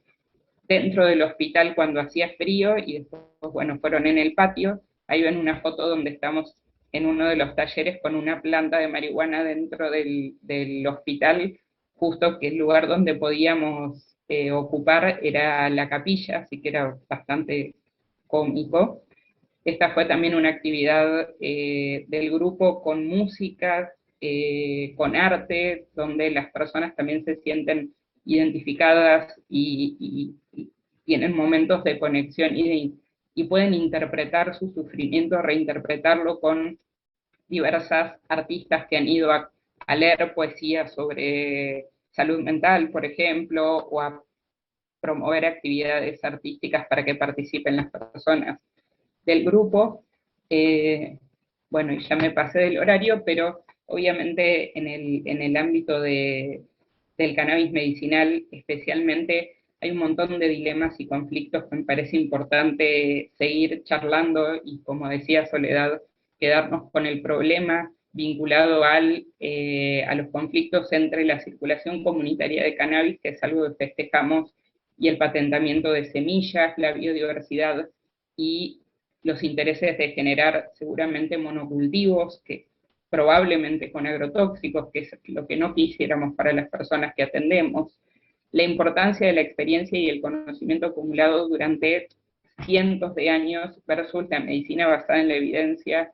dentro del hospital cuando hacía frío y después, bueno, fueron en el patio. Ahí ven una foto donde estamos en uno de los talleres con una planta de marihuana dentro del hospital, justo que el lugar donde podíamos ocupar era la capilla, así que era bastante cómico. Esta fue también una actividad del grupo con música, con arte, donde las personas también se sienten identificadas y tienen momentos de conexión y pueden interpretar su sufrimiento, reinterpretarlo con diversas artistas que han ido a leer poesía sobre salud mental, por ejemplo, o a promover actividades artísticas para que participen las personas del grupo. Bueno, y ya me pasé del horario, pero obviamente en el ámbito del cannabis medicinal especialmente hay un montón de dilemas y conflictos que me parece importante seguir charlando y, como decía Soledad, quedarnos con el problema vinculado a los conflictos entre la circulación comunitaria de cannabis, que es algo que festejamos, y el patentamiento de semillas, la biodiversidad y los intereses de generar seguramente monocultivos, que probablemente con agrotóxicos, que es lo que no quisiéramos para las personas que atendemos, la importancia de la experiencia y el conocimiento acumulado durante cientos de años versus la medicina basada en la evidencia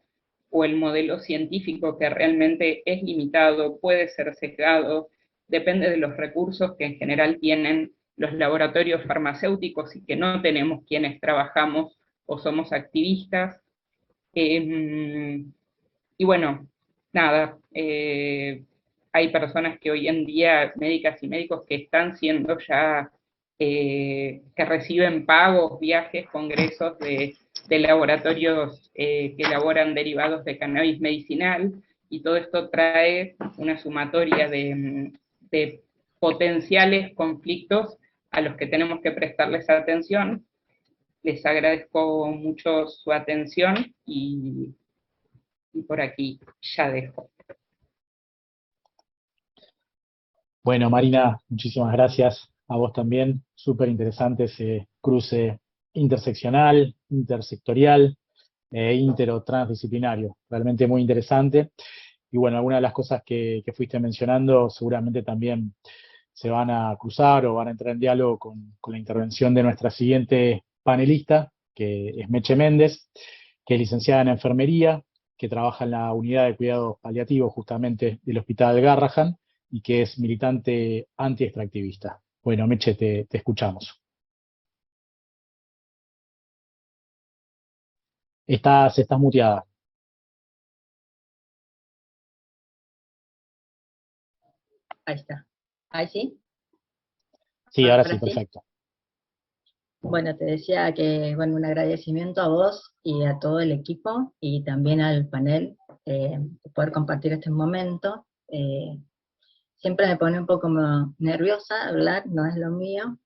o el modelo científico que realmente es limitado, puede ser sesgado, depende de los recursos que en general tienen los laboratorios farmacéuticos y que no tenemos quienes trabajamos o somos activistas. Y bueno, nada, hay personas que hoy en día, médicas y médicos, que están siendo ya, que reciben pagos, viajes, congresos de laboratorios que elaboran derivados de cannabis medicinal, y todo esto trae una sumatoria de potenciales conflictos a los que tenemos que prestarles atención. Les agradezco mucho su atención y por aquí ya dejo. Bueno, Marina, muchísimas gracias. A vos también. Súper interesante ese cruce interseccional, intersectorial e intero-transdisciplinario. Realmente muy interesante. Y bueno, algunas de las cosas que fuiste mencionando seguramente también se van a cruzar o van a entrar en diálogo con la intervención de nuestra siguiente panelista, que es Meche Méndez, que es licenciada en enfermería, que trabaja en la unidad de cuidados paliativos justamente del Hospital Garrahan y que es militante anti-extractivista. Bueno, Meche, te escuchamos. Estás muteada. Ahí está. Ahí sí. Sí, ahora sí, Ahora sí. perfecto. Bueno, te decía que, bueno, un agradecimiento a vos y a todo el equipo y también al panel de poder compartir este momento. Siempre me pone un poco nerviosa hablar, no es lo mío.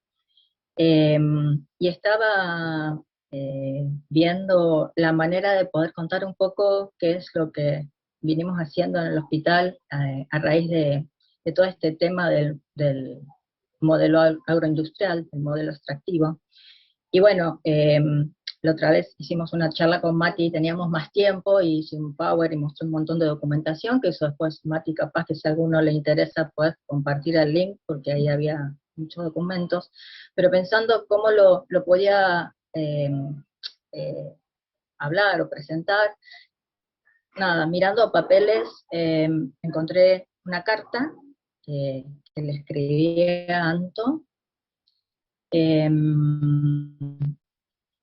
Y estaba viendo la manera de poder contar un poco qué es lo que vinimos haciendo en el hospital a raíz de todo este tema del modelo agroindustrial, del modelo extractivo. Y bueno, la otra vez hicimos una charla con Mati, teníamos más tiempo, y hice un power y mostré un montón de documentación, que eso después Mati capaz que si a alguno le interesa puede compartir el link, porque ahí había muchos documentos, pero pensando cómo lo podía hablar o presentar, nada, mirando papeles, encontré una carta que le escribí a Anto,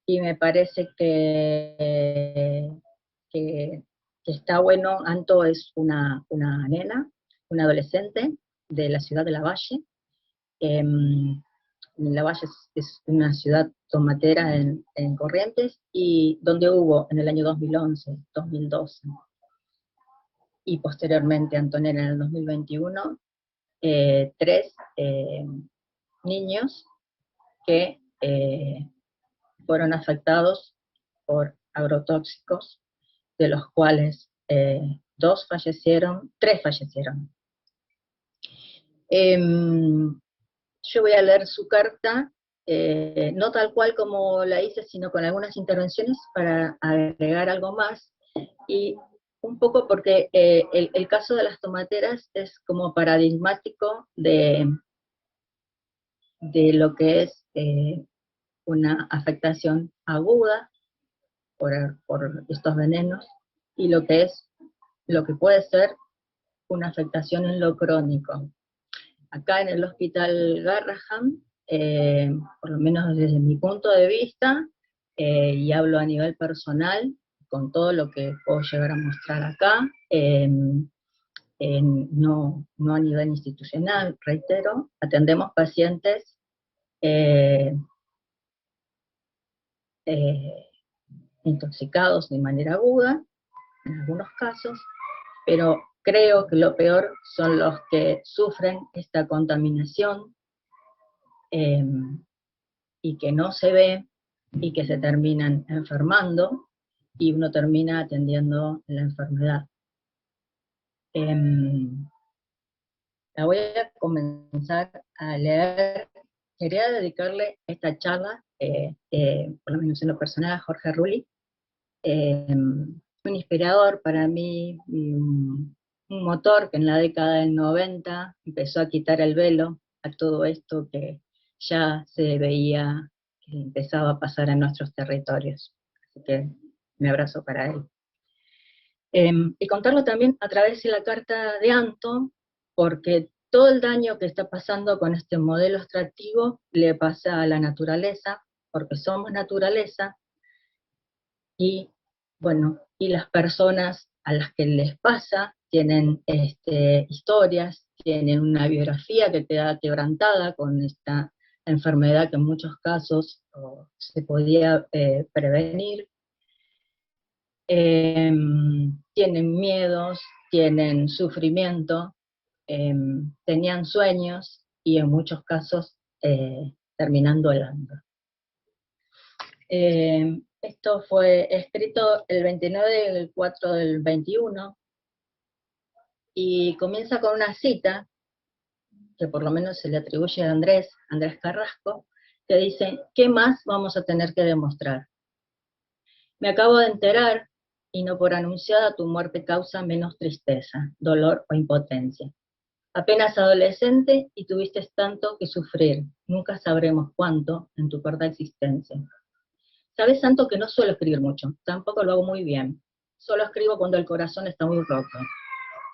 y me parece que está bueno. Anto es una nena, una adolescente de la ciudad de Lavalle. Lavalle es una ciudad tomatera en Corrientes, y donde hubo en el año 2011, 2012, y posteriormente Antonella en el 2021, 3 niños que fueron afectados por agrotóxicos, de los cuales 3 fallecieron. Yo voy a leer su carta, no tal cual como la hice, sino con algunas intervenciones para agregar algo más, y un poco porque el caso de las tomateras es como paradigmático de lo que es una afectación aguda por estos venenos, y lo que puede ser una afectación en lo crónico. Acá en el Hospital Garrahan, por lo menos desde mi punto de vista, y hablo a nivel personal, con todo lo que puedo llegar a mostrar acá, no a nivel institucional, reitero, atendemos pacientes intoxicados de manera aguda, en algunos casos, pero creo que lo peor son los que sufren esta contaminación y que no se ve, y que se terminan enfermando, y uno termina atendiendo la enfermedad. La voy a comenzar a leer. Quería dedicarle esta charla, por lo menos en lo personal, a Jorge Rulli, un inspirador para mí, un motor que en la década del 90 empezó a quitar el velo a todo esto que ya se veía que empezaba a pasar en nuestros territorios. Así que me abrazo para él. Y contarlo también a través de la carta de Anto, porque todo el daño que está pasando con este modelo extractivo le pasa a la naturaleza, porque somos naturaleza, y bueno, y las personas a las que les pasa tienen historias, tienen una biografía que queda quebrantada con esta enfermedad que en muchos casos se podía prevenir. Tienen miedos, tienen sufrimiento, tenían sueños y en muchos casos terminan dolando. Esto fue escrito el 29 del 4 del 21 y comienza con una cita que por lo menos se le atribuye a Andrés Carrasco, que dice: ¿qué más vamos a tener que demostrar? Me acabo de enterar, y no por anunciada, tu muerte causa menos tristeza, dolor o impotencia. Apenas adolescente y tuviste tanto que sufrir, nunca sabremos cuánto en tu corta existencia. Sabes, Santo, que no suelo escribir mucho, tampoco lo hago muy bien. Solo escribo cuando el corazón está muy roto.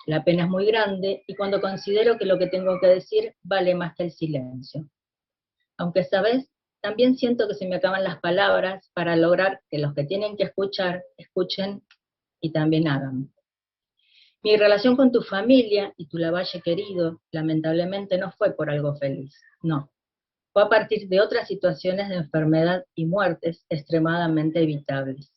La pena es muy grande y cuando considero que lo que tengo que decir vale más que el silencio. Aunque, ¿sabes? También siento que se me acaban las palabras para lograr que los que tienen que escuchar, escuchen y también hagan. Mi relación con tu familia y tu Lavalle querido, lamentablemente no fue por algo feliz, no. Fue a partir de otras situaciones de enfermedad y muertes extremadamente evitables.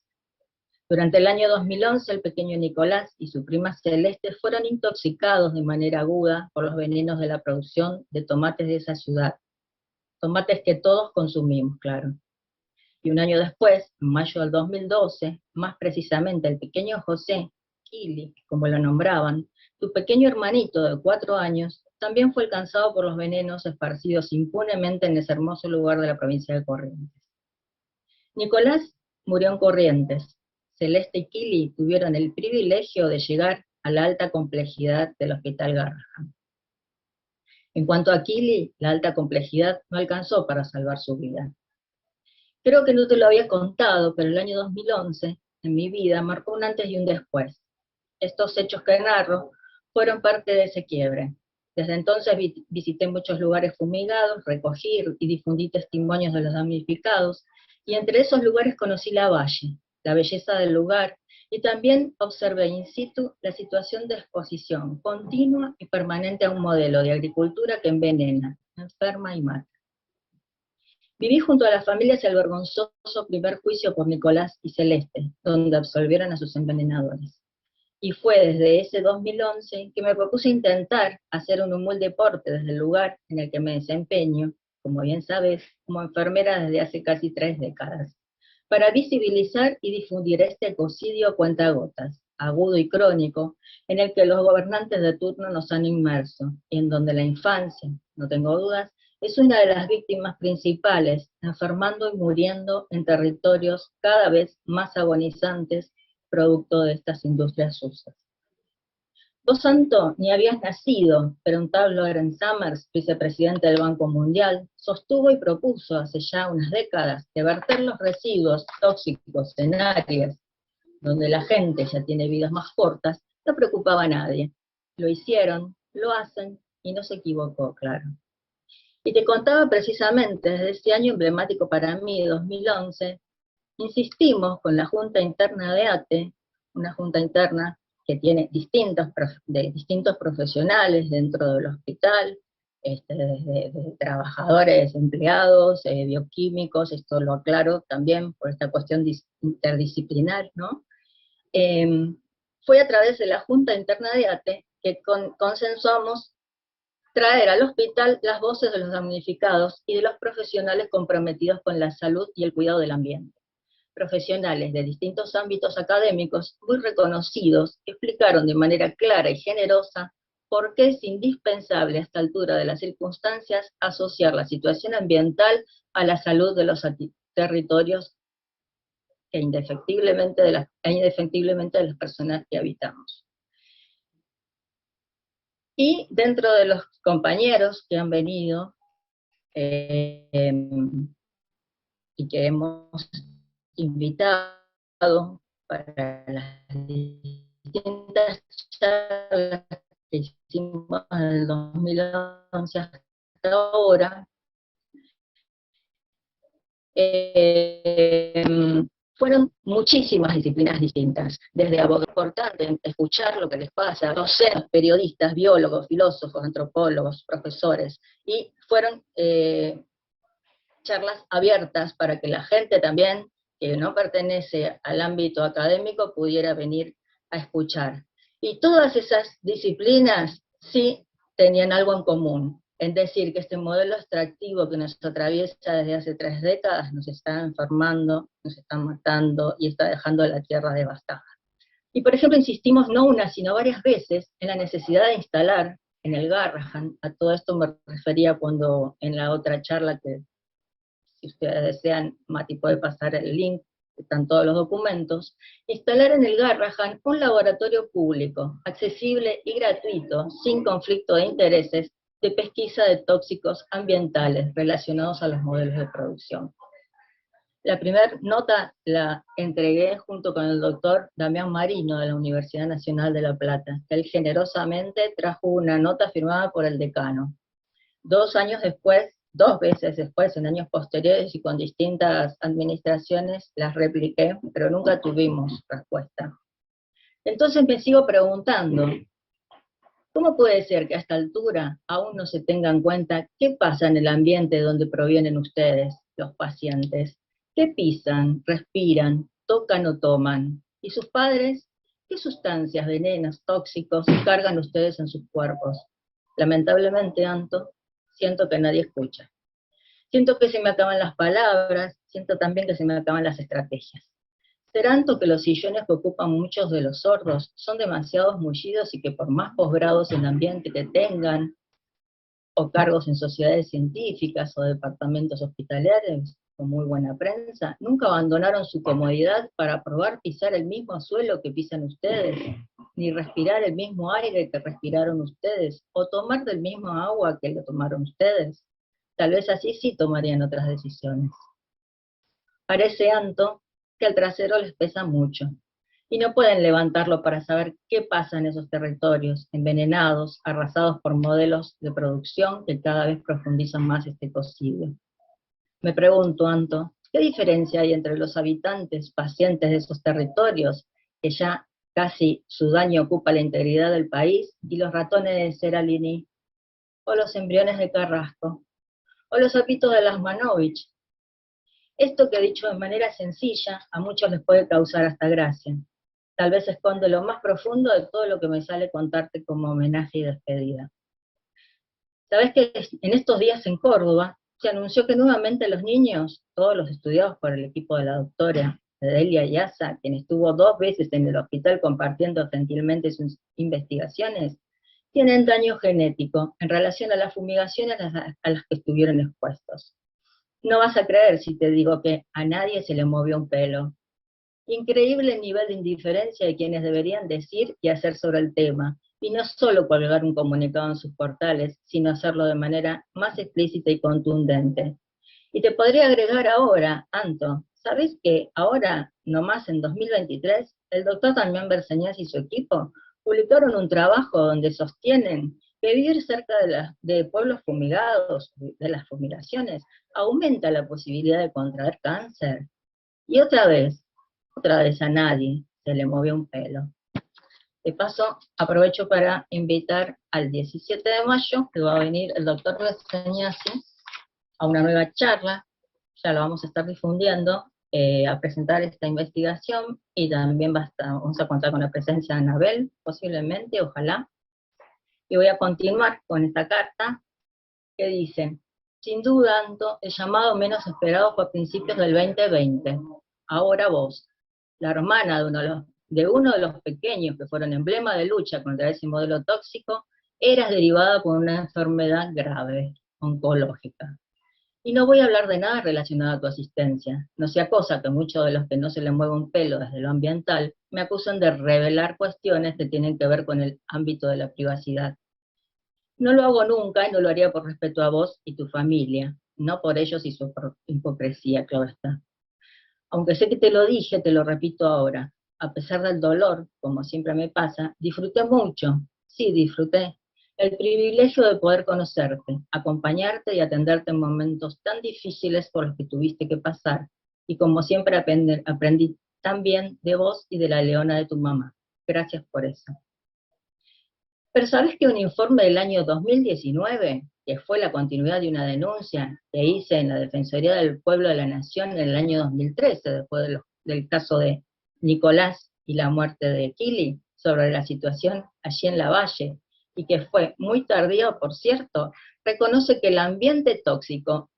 Durante el año 2011, el pequeño Nicolás y su prima Celeste fueron intoxicados de manera aguda por los venenos de la producción de tomates de esa ciudad. Tomates que todos consumimos, claro. Y un año después, en mayo del 2012, más precisamente el pequeño José, Kili, como lo nombraban, tu pequeño hermanito de 4 años, también fue alcanzado por los venenos esparcidos impunemente en ese hermoso lugar de la provincia de Corrientes. Nicolás murió en Corrientes. Celeste y Kili tuvieron el privilegio de llegar a la alta complejidad del Hospital Garrahan. En cuanto a Kili, la alta complejidad no alcanzó para salvar su vida. Creo que no te lo había contado, pero el año 2011, en mi vida, marcó un antes y un después. Estos hechos que narro fueron parte de ese quiebre. Desde entonces visité muchos lugares fumigados, recogí y difundí testimonios de los damnificados, y entre esos lugares conocí Lavalle, la belleza del lugar, y también observé in situ la situación de exposición continua y permanente a un modelo de agricultura que envenena, enferma y mata. Viví junto a las familias el vergonzoso primer juicio por Nicolás y Celeste, donde absolvieron a sus envenenadores. Y fue desde ese 2011 que me propuse intentar hacer un humilde deporte desde el lugar en el que me desempeño, como bien sabes, como enfermera desde hace casi 3 décadas, para visibilizar y difundir este ecocidio a cuentagotas, agudo y crónico, en el que los gobernantes de turno nos han inmerso, y en donde la infancia, no tengo dudas, es una de las víctimas principales, enfermando y muriendo en territorios cada vez más agonizantes, producto de estas industrias sucias. Vos, Santo, ni habías nacido, pero un tal Lawrence Summers, vicepresidente del Banco Mundial, sostuvo y propuso hace ya unas décadas que verter los residuos tóxicos en áreas donde la gente ya tiene vidas más cortas no preocupaba a nadie. Lo hicieron, lo hacen y no se equivocó, claro. Y te contaba precisamente desde ese año emblemático para mí, 2011, insistimos con la Junta Interna de ATE, una junta interna que tiene distintos profesionales dentro del hospital, desde trabajadores, empleados, bioquímicos, esto lo aclaro también por esta cuestión interdisciplinar, ¿no? Fue a través de la Junta Interna de ATE que consensuamos traer al hospital las voces de los damnificados y de los profesionales comprometidos con la salud y el cuidado del ambiente. Profesionales de distintos ámbitos académicos muy reconocidos explicaron de manera clara y generosa por qué es indispensable a esta altura de las circunstancias asociar la situación ambiental a la salud de los territorios e indefectiblemente de las personas que habitamos. Y dentro de los compañeros que han venido y que hemos invitado para las distintas charlas que hicimos en el 2011 hasta ahora, fueron muchísimas disciplinas distintas, desde abogados, importante escuchar lo que les pasa, docentes, periodistas, biólogos, filósofos, antropólogos, profesores, y fueron charlas abiertas para que la gente también, que no pertenece al ámbito académico, pudiera venir a escuchar. Y todas esas disciplinas sí tenían algo en común, en decir que este modelo extractivo que nos atraviesa desde hace 3 décadas nos está enfermando, nos está matando y está dejando la tierra devastada. Y por ejemplo insistimos no una, sino varias veces en la necesidad de instalar en el Garrahan, a todo esto me refería cuando en la otra charla, que si ustedes desean, Mati puede pasar el link, están todos los documentos, instalar en el Garrahan un laboratorio público, accesible y gratuito, sin conflicto de intereses, de pesquisa de tóxicos ambientales relacionados a los modelos de producción. La primera nota la entregué junto con el doctor Damián Marino de la Universidad Nacional de La Plata, que él generosamente trajo una nota firmada por el decano. 2 años después, 2 veces después, en años posteriores y con distintas administraciones, las repliqué, pero nunca tuvimos respuesta. Entonces me sigo preguntando, ¿cómo puede ser que a esta altura aún no se tenga en cuenta qué pasa en el ambiente de donde provienen ustedes, los pacientes? ¿Qué pisan, respiran, tocan o toman? ¿Y sus padres? ¿Qué sustancias, venenos, tóxicos cargan ustedes en sus cuerpos? Lamentablemente, Anto, siento que nadie escucha. Siento que se me acaban las palabras, siento también que se me acaban las estrategias. ¿Será tanto que los sillones que ocupan muchos de los sordos son demasiados mullidos y que por más posgrados en ambiente que tengan, o cargos en sociedades científicas o departamentos hospitalarios con muy buena prensa, nunca abandonaron su comodidad para probar pisar el mismo suelo que pisan ustedes, ni respirar el mismo aire que respiraron ustedes, o tomar del mismo agua que lo tomaron ustedes? Tal vez así sí tomarían otras decisiones. Parece, Anto, que al trasero les pesa mucho, y no pueden levantarlo para saber qué pasa en esos territorios, envenenados, arrasados por modelos de producción que cada vez profundizan más este ecocidio. Me pregunto, Anto, ¿qué diferencia hay entre los habitantes, pacientes de esos territorios, que ya casi su daño ocupa la integridad del país, y los ratones de Seralini, o los embriones de Carrasco, o los sapitos de las Manovich? Esto que he dicho de manera sencilla, a muchos les puede causar hasta gracia. Tal vez esconde lo más profundo de todo lo que me sale contarte como homenaje y despedida. ¿Sabés que en estos días en Córdoba se anunció que nuevamente los niños, todos los estudiados por el equipo de la doctora Delia Yaza, quien estuvo 2 veces en el hospital compartiendo gentilmente sus investigaciones, tienen daño genético en relación a las fumigaciones a las que estuvieron expuestos? No vas a creer si te digo que a nadie se le movió un pelo. Increíble el nivel de indiferencia de quienes deberían decir y hacer sobre el tema, y no solo colgar un comunicado en sus portales, sino hacerlo de manera más explícita y contundente. Y te podría agregar ahora, Anto, ¿sabes que ahora, nomás en 2023, el doctor Damián Berseñas y su equipo publicaron un trabajo donde sostienen que vivir cerca de pueblos fumigados, de las fumigaciones, aumenta la posibilidad de contraer cáncer? Y otra vez a nadie se le movió un pelo. De paso, aprovecho para invitar al 17 de mayo, que va a venir el doctor Berseñasi a una nueva charla, ya lo vamos a estar difundiendo, a presentar esta investigación, y también vamos a contar con la presencia de Anabel, posiblemente, ojalá. Y voy a continuar con esta carta, que dice: sin duda, Anto, el llamado menos esperado fue a principios del 2020. Ahora vos, la hermana de uno de los pequeños que fueron emblema de lucha contra ese modelo tóxico, eras derivada por una enfermedad grave, oncológica. Y no voy a hablar de nada relacionado a tu asistencia, no sea cosa que muchos de los que no se les mueve un pelo desde lo ambiental me acusen de revelar cuestiones que tienen que ver con el ámbito de la privacidad. No lo hago nunca y no lo haría por respeto a vos y tu familia, no por ellos y su hipocresía, claro está. Aunque sé que te lo dije, te lo repito ahora. A pesar del dolor, como siempre me pasa, disfruté mucho, sí disfruté, el privilegio de poder conocerte, acompañarte y atenderte en momentos tan difíciles por los que tuviste que pasar, y como siempre aprendí tan bien de vos y de la Leona de tu mamá. Gracias por eso. Pero ¿sabés que un informe del año 2019, que fue la continuidad de una denuncia que hice en la Defensoría del Pueblo de la Nación en el año 2013, después del caso de Nicolás y la muerte de Kili, sobre la situación allí en Lavalle, y que fue muy tardío, por cierto, reconoce que el ambiente tóxico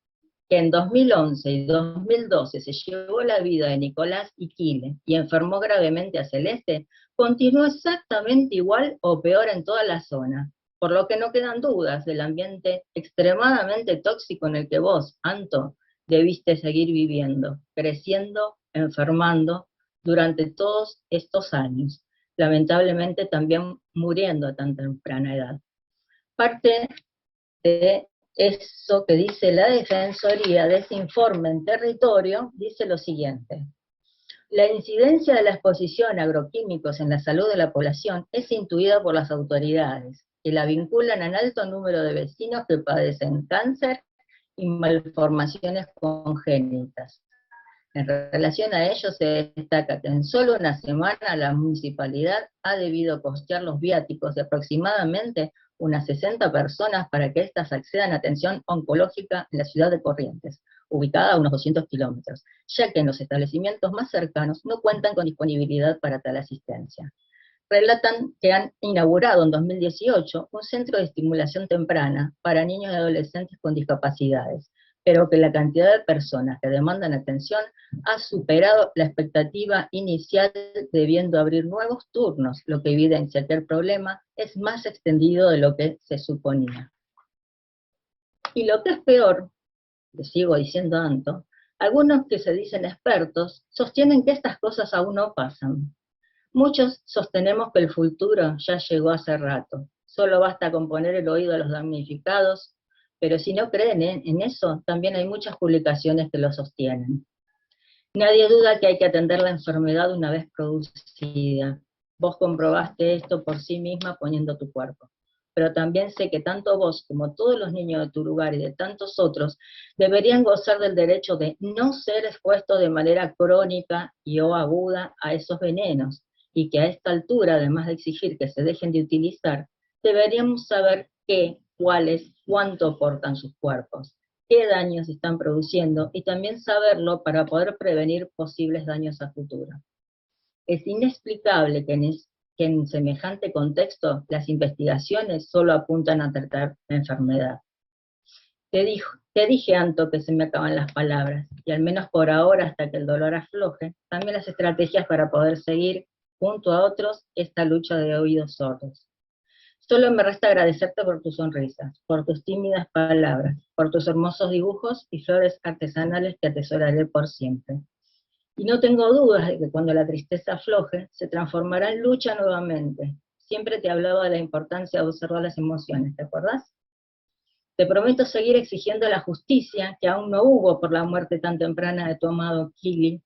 que en 2011 y 2012 se llevó la vida de Nicolás y Kile y enfermó gravemente a Celeste, continuó exactamente igual o peor en toda la zona, por lo que no quedan dudas del ambiente extremadamente tóxico en el que vos, Anto, debiste seguir viviendo, creciendo, enfermando durante todos estos años, lamentablemente también muriendo a tan temprana edad. Parte de eso que dice la Defensoría de ese informe en territorio, dice lo siguiente: la incidencia de la exposición a agroquímicos en la salud de la población es intuida por las autoridades, que la vinculan al alto número de vecinos que padecen cáncer y malformaciones congénitas. En relación a ello se destaca que en solo una semana la municipalidad ha debido costear los viáticos de aproximadamente unas 60 personas para que éstas accedan a atención oncológica en la ciudad de Corrientes, ubicada a unos 200 kilómetros, ya que en los establecimientos más cercanos no cuentan con disponibilidad para tal asistencia. Relatan que han inaugurado en 2018 un centro de estimulación temprana para niños y adolescentes con discapacidades, pero que la cantidad de personas que demandan atención ha superado la expectativa inicial, debiendo abrir nuevos turnos, lo que evidencia que el problema es más extendido de lo que se suponía. Y lo que es peor, le sigo diciendo Anto, algunos que se dicen expertos sostienen que estas cosas aún no pasan. Muchos sostenemos que el futuro ya llegó hace rato, solo basta con poner el oído a los damnificados, pero si no creen en eso, también hay muchas publicaciones que lo sostienen. Nadie duda que hay que atender la enfermedad una vez producida. Vos comprobaste esto por sí misma poniendo tu cuerpo. Pero también sé que tanto vos como todos los niños de tu lugar y de tantos otros deberían gozar del derecho de no ser expuestos de manera crónica y o aguda a esos venenos, y que a esta altura, además de exigir que se dejen de utilizar, deberíamos saber qué, cuáles, cuánto aportan sus cuerpos, qué daños están produciendo, y también saberlo para poder prevenir posibles daños a futuro. Es inexplicable que en semejante contexto las investigaciones solo apuntan a tratar la enfermedad. Te dije, Anto, que se me acaban las palabras, y al menos por ahora, hasta que el dolor afloje, también las estrategias para poder seguir junto a otros esta lucha de oídos sordos. Solo me resta agradecerte por tus sonrisas, por tus tímidas palabras, por tus hermosos dibujos y flores artesanales que atesoraré por siempre. Y no tengo dudas de que cuando la tristeza afloje, se transformará en lucha nuevamente. Siempre te hablaba de la importancia de observar las emociones, ¿te acordás? Te prometo seguir exigiendo la justicia que aún no hubo por la muerte tan temprana de tu amado Kili.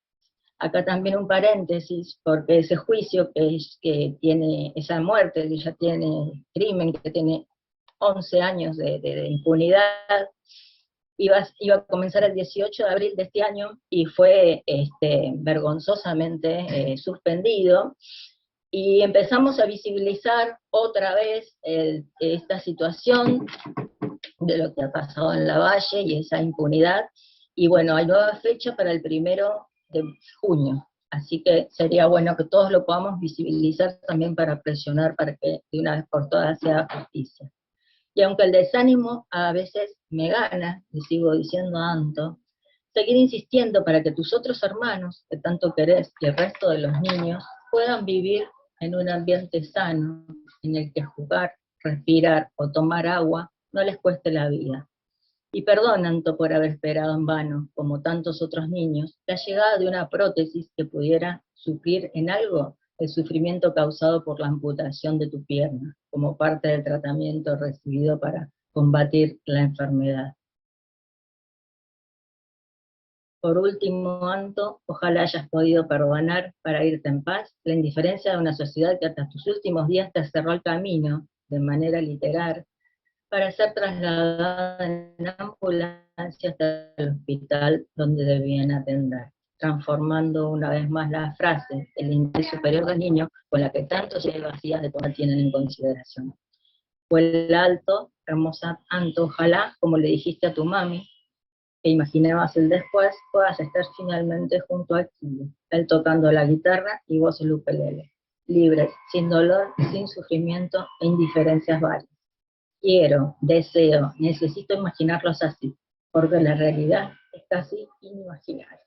Acá también un paréntesis, porque ese juicio que tiene, esa muerte, que ya tiene crimen, que tiene 11 años de impunidad, iba a comenzar el 18 de abril de este año y fue vergonzosamente suspendido, y empezamos a visibilizar otra vez esta situación de lo que ha pasado en Lavalle y esa impunidad, y bueno, hay nueva fecha para el 1 de junio, así que sería bueno que todos lo podamos visibilizar también para presionar para que de una vez por todas sea justicia. Y aunque el desánimo a veces me gana, y sigo diciendo Anto, seguir insistiendo para que tus otros hermanos, que tanto querés, y el resto de los niños, puedan vivir en un ambiente sano, en el que jugar, respirar o tomar agua no les cueste la vida. Y perdón, Anto, por haber esperado en vano, como tantos otros niños, la llegada de una prótesis que pudiera suplir en algo el sufrimiento causado por la amputación de tu pierna, como parte del tratamiento recibido para combatir la enfermedad. Por último, Anto, ojalá hayas podido perdonar, para irte en paz, la indiferencia de una sociedad que hasta tus últimos días te cerró el camino, de manera literal, para ser trasladada en ambulancia hasta el hospital donde debían atender. transformando una vez más la frase, el interés superior del niño, con la que tanto se vacías de tomar tienen en consideración. Vuela alto, hermosa Anto, ojalá, como le dijiste a tu mami, que imaginabas el después, puedas estar finalmente junto a Kili, él tocando la guitarra y vos el ukelele, libres, sin dolor, sin sufrimiento e indiferencias varias. Quiero, deseo, necesito imaginarlos así, porque la realidad es casi inimaginable.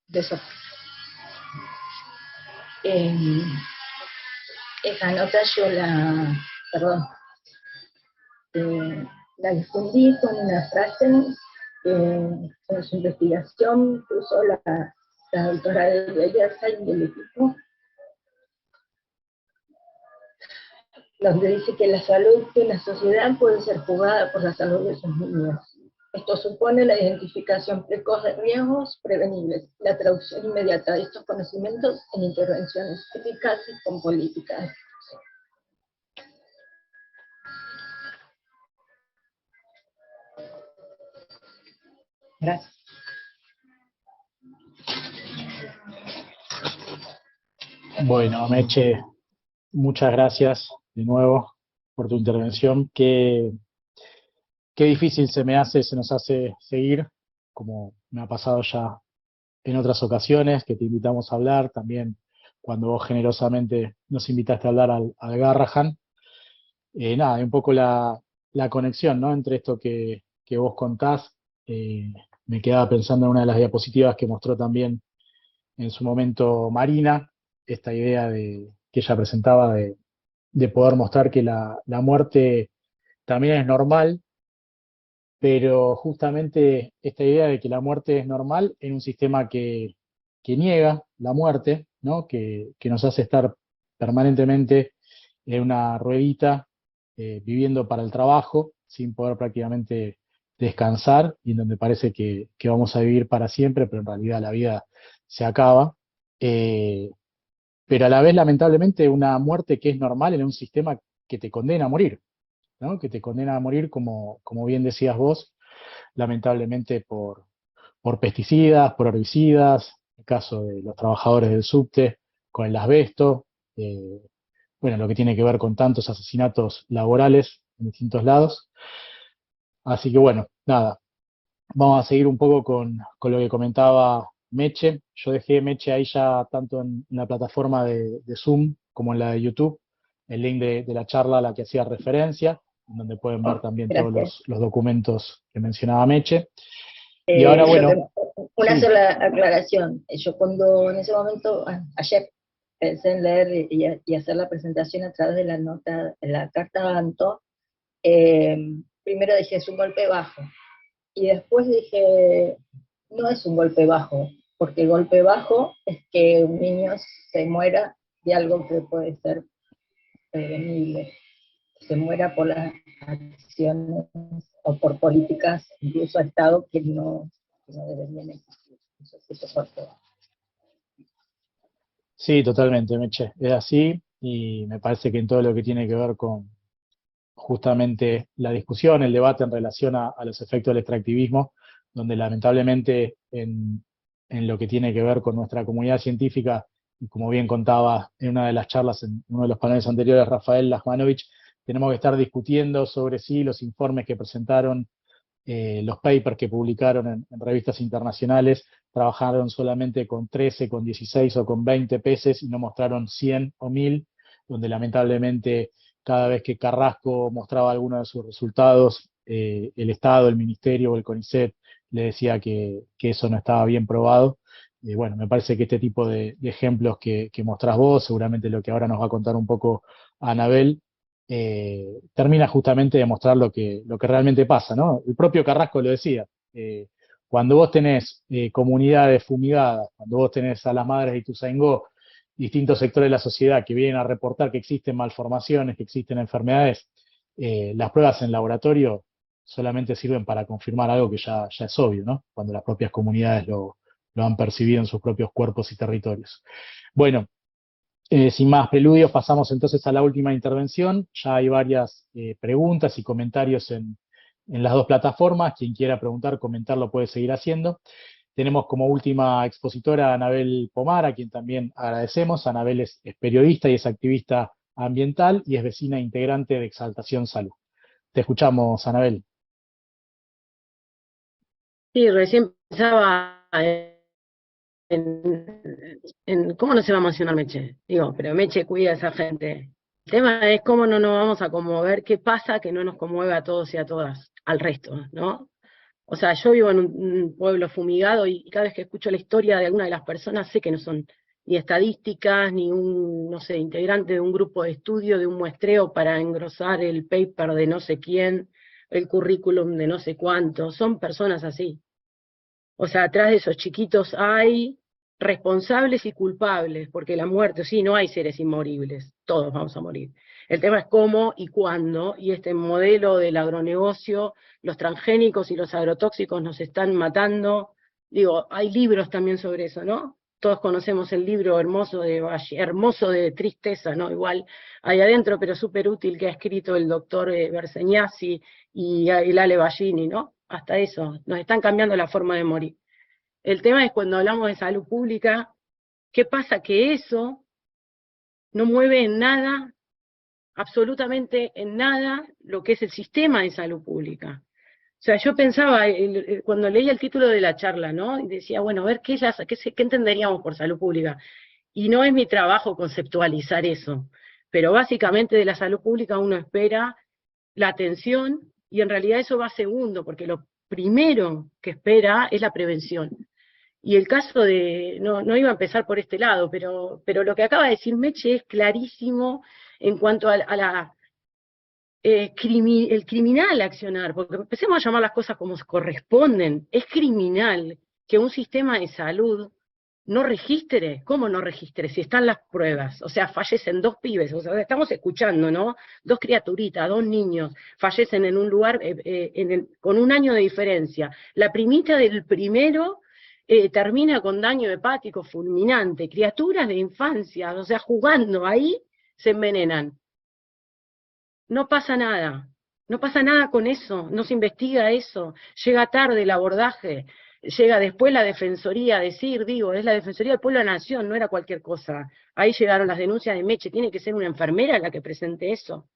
De eso. Esa nota yo la difundí con una frase en su investigación que usó la doctora de Yersay del equipo, donde dice que la salud de la sociedad puede ser jugada por la salud de sus niños. Esto supone la identificación precoz de riesgos prevenibles, la traducción inmediata de estos conocimientos en intervenciones eficaces con políticas. Gracias. Bueno, Meche, muchas gracias de nuevo por tu intervención. Qué difícil se nos hace seguir, como me ha pasado ya en otras ocasiones, que te invitamos a hablar, también cuando vos generosamente nos invitaste a hablar al Garrahan. Nada, un poco la conexión, ¿no?, entre esto que vos contás. Me quedaba pensando en una de las diapositivas que mostró también en su momento Marina, esta idea que ella presentaba de poder mostrar que la muerte también es normal, pero justamente esta idea de que la muerte es normal en un sistema que niega la muerte, ¿no?, que nos hace estar permanentemente en una ruedita, viviendo para el trabajo, sin poder prácticamente descansar, y en donde parece que vamos a vivir para siempre, pero en realidad la vida se acaba. Pero a la vez, lamentablemente, una muerte que es normal en un sistema que te condena a morir, ¿no?, que te condena a morir, como bien decías vos, lamentablemente por pesticidas, por herbicidas, en el caso de los trabajadores del subte, con el asbesto, bueno, lo que tiene que ver con tantos asesinatos laborales en distintos lados. Así que bueno, nada, vamos a seguir un poco con lo que comentaba Meche. Yo dejé Meche ahí ya tanto en la plataforma de Zoom como en la de YouTube, el link de la charla a la que hacía referencia, donde pueden ver también todos Gracias. los documentos que mencionaba Meche. Y ahora, bueno, una sí. sola aclaración. Yo cuando en ese momento, ayer, pensé en leer y hacer la presentación a través de la nota, de la carta de Anto, primero dije, es un golpe bajo. Y después dije, no es un golpe bajo, porque el golpe bajo es que un niño se muera de algo que puede ser prevenible. Se muera por las acciones o por políticas, incluso a Estado, que no deberían existir. Eso es fuerte. Sí, totalmente, Meche. Es así, y me parece que en todo lo que tiene que ver con justamente la discusión, el debate en relación a los efectos del extractivismo, donde lamentablemente en lo que tiene que ver con nuestra comunidad científica, y como bien contaba en una de las charlas, en uno de los paneles anteriores, Rafael Lasmanovich, tenemos que estar discutiendo sobre si los informes que presentaron, los papers que publicaron en revistas internacionales, trabajaron solamente con 13, con 16 o con 20 peces y no mostraron 100 o 1000, donde lamentablemente cada vez que Carrasco mostraba alguno de sus resultados, el Estado, el Ministerio o el CONICET le decía que eso no estaba bien probado. Bueno, me parece que este tipo de ejemplos que mostrás vos, seguramente lo que ahora nos va a contar un poco Anabel, termina justamente de mostrar lo que realmente pasa, ¿no? El propio Carrasco lo decía. Cuando vos tenés comunidades fumigadas, cuando vos tenés a las madres de Ituzaingó, distintos sectores de la sociedad que vienen a reportar que existen malformaciones, que existen enfermedades, las pruebas en laboratorio solamente sirven para confirmar algo que ya es obvio, ¿no?, cuando las propias comunidades lo han percibido en sus propios cuerpos y territorios. Bueno, sin más preludios, pasamos entonces a la última intervención. Ya hay varias preguntas y comentarios en en las dos plataformas. Quien quiera preguntar, comentar, lo puede seguir haciendo. Tenemos como última expositora a Anabel Pomar, a quien también agradecemos. Anabel es periodista y es activista ambiental y es vecina integrante de Exaltación Salud. Te escuchamos, Anabel. Sí, recién pensaba cómo no se va a emocionar Meche. Digo, pero Meche cuida a esa gente. El tema es cómo no nos vamos a conmover, qué pasa que no nos conmueve a todos y a todas, al resto, ¿no? O sea, yo vivo en un pueblo fumigado y cada vez que escucho la historia de alguna de las personas sé que no son ni estadísticas, ni un, no sé, integrante de un grupo de estudio, de un muestreo para engrosar el paper de no sé quién, el currículum de no sé cuánto, son personas así. O sea, atrás de esos chiquitos hay responsables y culpables, porque la muerte, sí, no hay seres inmoribles, todos vamos a morir. El tema es cómo y cuándo, y este modelo del agronegocio, los transgénicos y los agrotóxicos nos están matando. Digo, hay libros también sobre eso, ¿no? Todos conocemos el libro hermoso de tristeza, ¿no? Igual ahí adentro, pero súper útil, que ha escrito el doctor Bersegnazzi y el Ale Ballini, ¿no? Hasta eso, nos están cambiando la forma de morir. El tema es cuando hablamos de salud pública, ¿qué pasa? Que eso no mueve en nada, absolutamente en nada, lo que es el sistema de salud pública. O sea, yo pensaba, cuando leía el título de la charla, ¿no? Y decía, bueno, a ver, ¿qué entenderíamos por salud pública? Y no es mi trabajo conceptualizar eso, pero básicamente de la salud pública uno espera la atención, y en realidad eso va segundo, porque lo primero que espera es la prevención. Y el caso de, no iba a empezar por este lado, pero lo que acaba de decir Meche es clarísimo en cuanto a la el criminal accionar, porque empecemos a llamar las cosas como corresponden. Es criminal que un sistema de salud no registre. ¿Cómo no registre? Si están las pruebas. O sea, fallecen 2 pibes, o sea, estamos escuchando, ¿no? 2 criaturitas, 2 niños, fallecen en un lugar con 1 año de diferencia. La primita del primero termina con daño hepático fulminante. Criaturas de infancia, o sea, jugando ahí, se envenenan. No pasa nada con eso, no se investiga eso, llega tarde el abordaje, llega después la Defensoría a decir, digo, es la Defensoría del Pueblo de la Nación, no era cualquier cosa. Ahí llegaron las denuncias de Meche, tiene que ser una enfermera la que presente eso.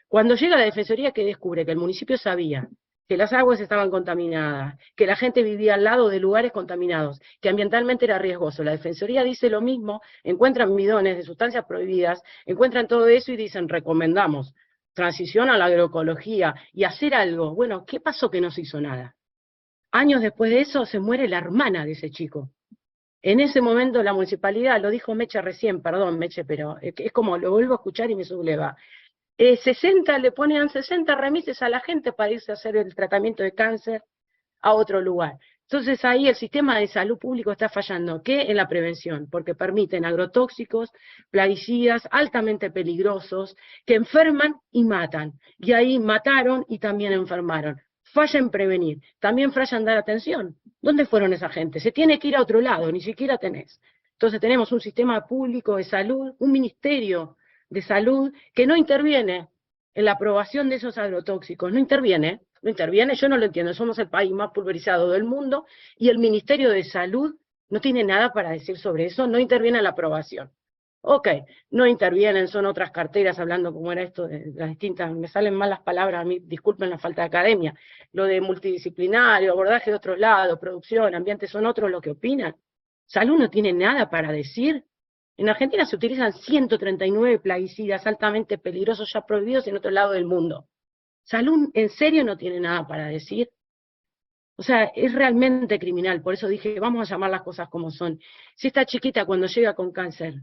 Cuando llega la Defensoría, que descubre que el municipio sabía que las aguas estaban contaminadas, que la gente vivía al lado de lugares contaminados, que ambientalmente era riesgoso. La Defensoría dice lo mismo, encuentran bidones de sustancias prohibidas, encuentran todo eso y dicen, recomendamos transición a la agroecología y hacer algo. Bueno, ¿qué pasó que no se hizo nada? Años después de eso se muere la hermana de ese chico. En ese momento la municipalidad, lo dijo Meche recién, perdón Meche, pero es como lo vuelvo a escuchar y me subleva. 60, le ponían 60 remises a la gente para irse a hacer el tratamiento de cáncer a otro lugar. Entonces ahí el sistema de salud público está fallando. ¿Qué? En la prevención, porque permiten agrotóxicos, plaguicidas altamente peligrosos, que enferman y matan. Y ahí mataron y también enfermaron. Falla en prevenir, también falla en dar atención. ¿Dónde fueron esa gente? Se tiene que ir a otro lado, ni siquiera tenés. Entonces tenemos un sistema público de salud, un ministerio de salud que no interviene en la aprobación de esos agrotóxicos, no interviene, yo no lo entiendo, somos el país más pulverizado del mundo y el Ministerio de Salud no tiene nada para decir sobre eso, no interviene en la aprobación. Ok, no intervienen, son otras carteras hablando como era esto de las distintas, me salen mal las palabras, a mí disculpen la falta de academia, lo de multidisciplinario, abordaje de otro lado, producción, ambiente, son otros los que opinan. Salud no tiene nada para decir. En Argentina se utilizan 139 plaguicidas altamente peligrosos ya prohibidos en otro lado del mundo. Salud en serio no tiene nada para decir. O sea, es realmente criminal, por eso dije, vamos a llamar las cosas como son. Si esta chiquita cuando llega con cáncer,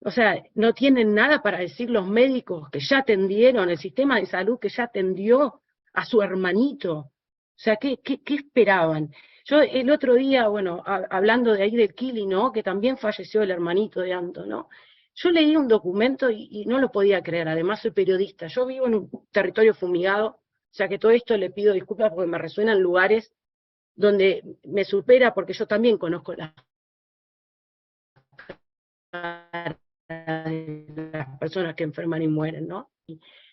o sea, no tienen nada para decir los médicos que ya atendieron, el sistema de salud que ya atendió a su hermanito. O sea, ¿qué esperaban? Yo el otro día, bueno, hablando de ahí del Kili, ¿no? Que también falleció el hermanito de Anto, ¿no? Yo leí un documento y no lo podía creer, además soy periodista, yo vivo en un territorio fumigado, o sea que todo esto le pido disculpas porque me resuenan lugares donde me supera, porque yo también conozco las personas que enferman y mueren, ¿no?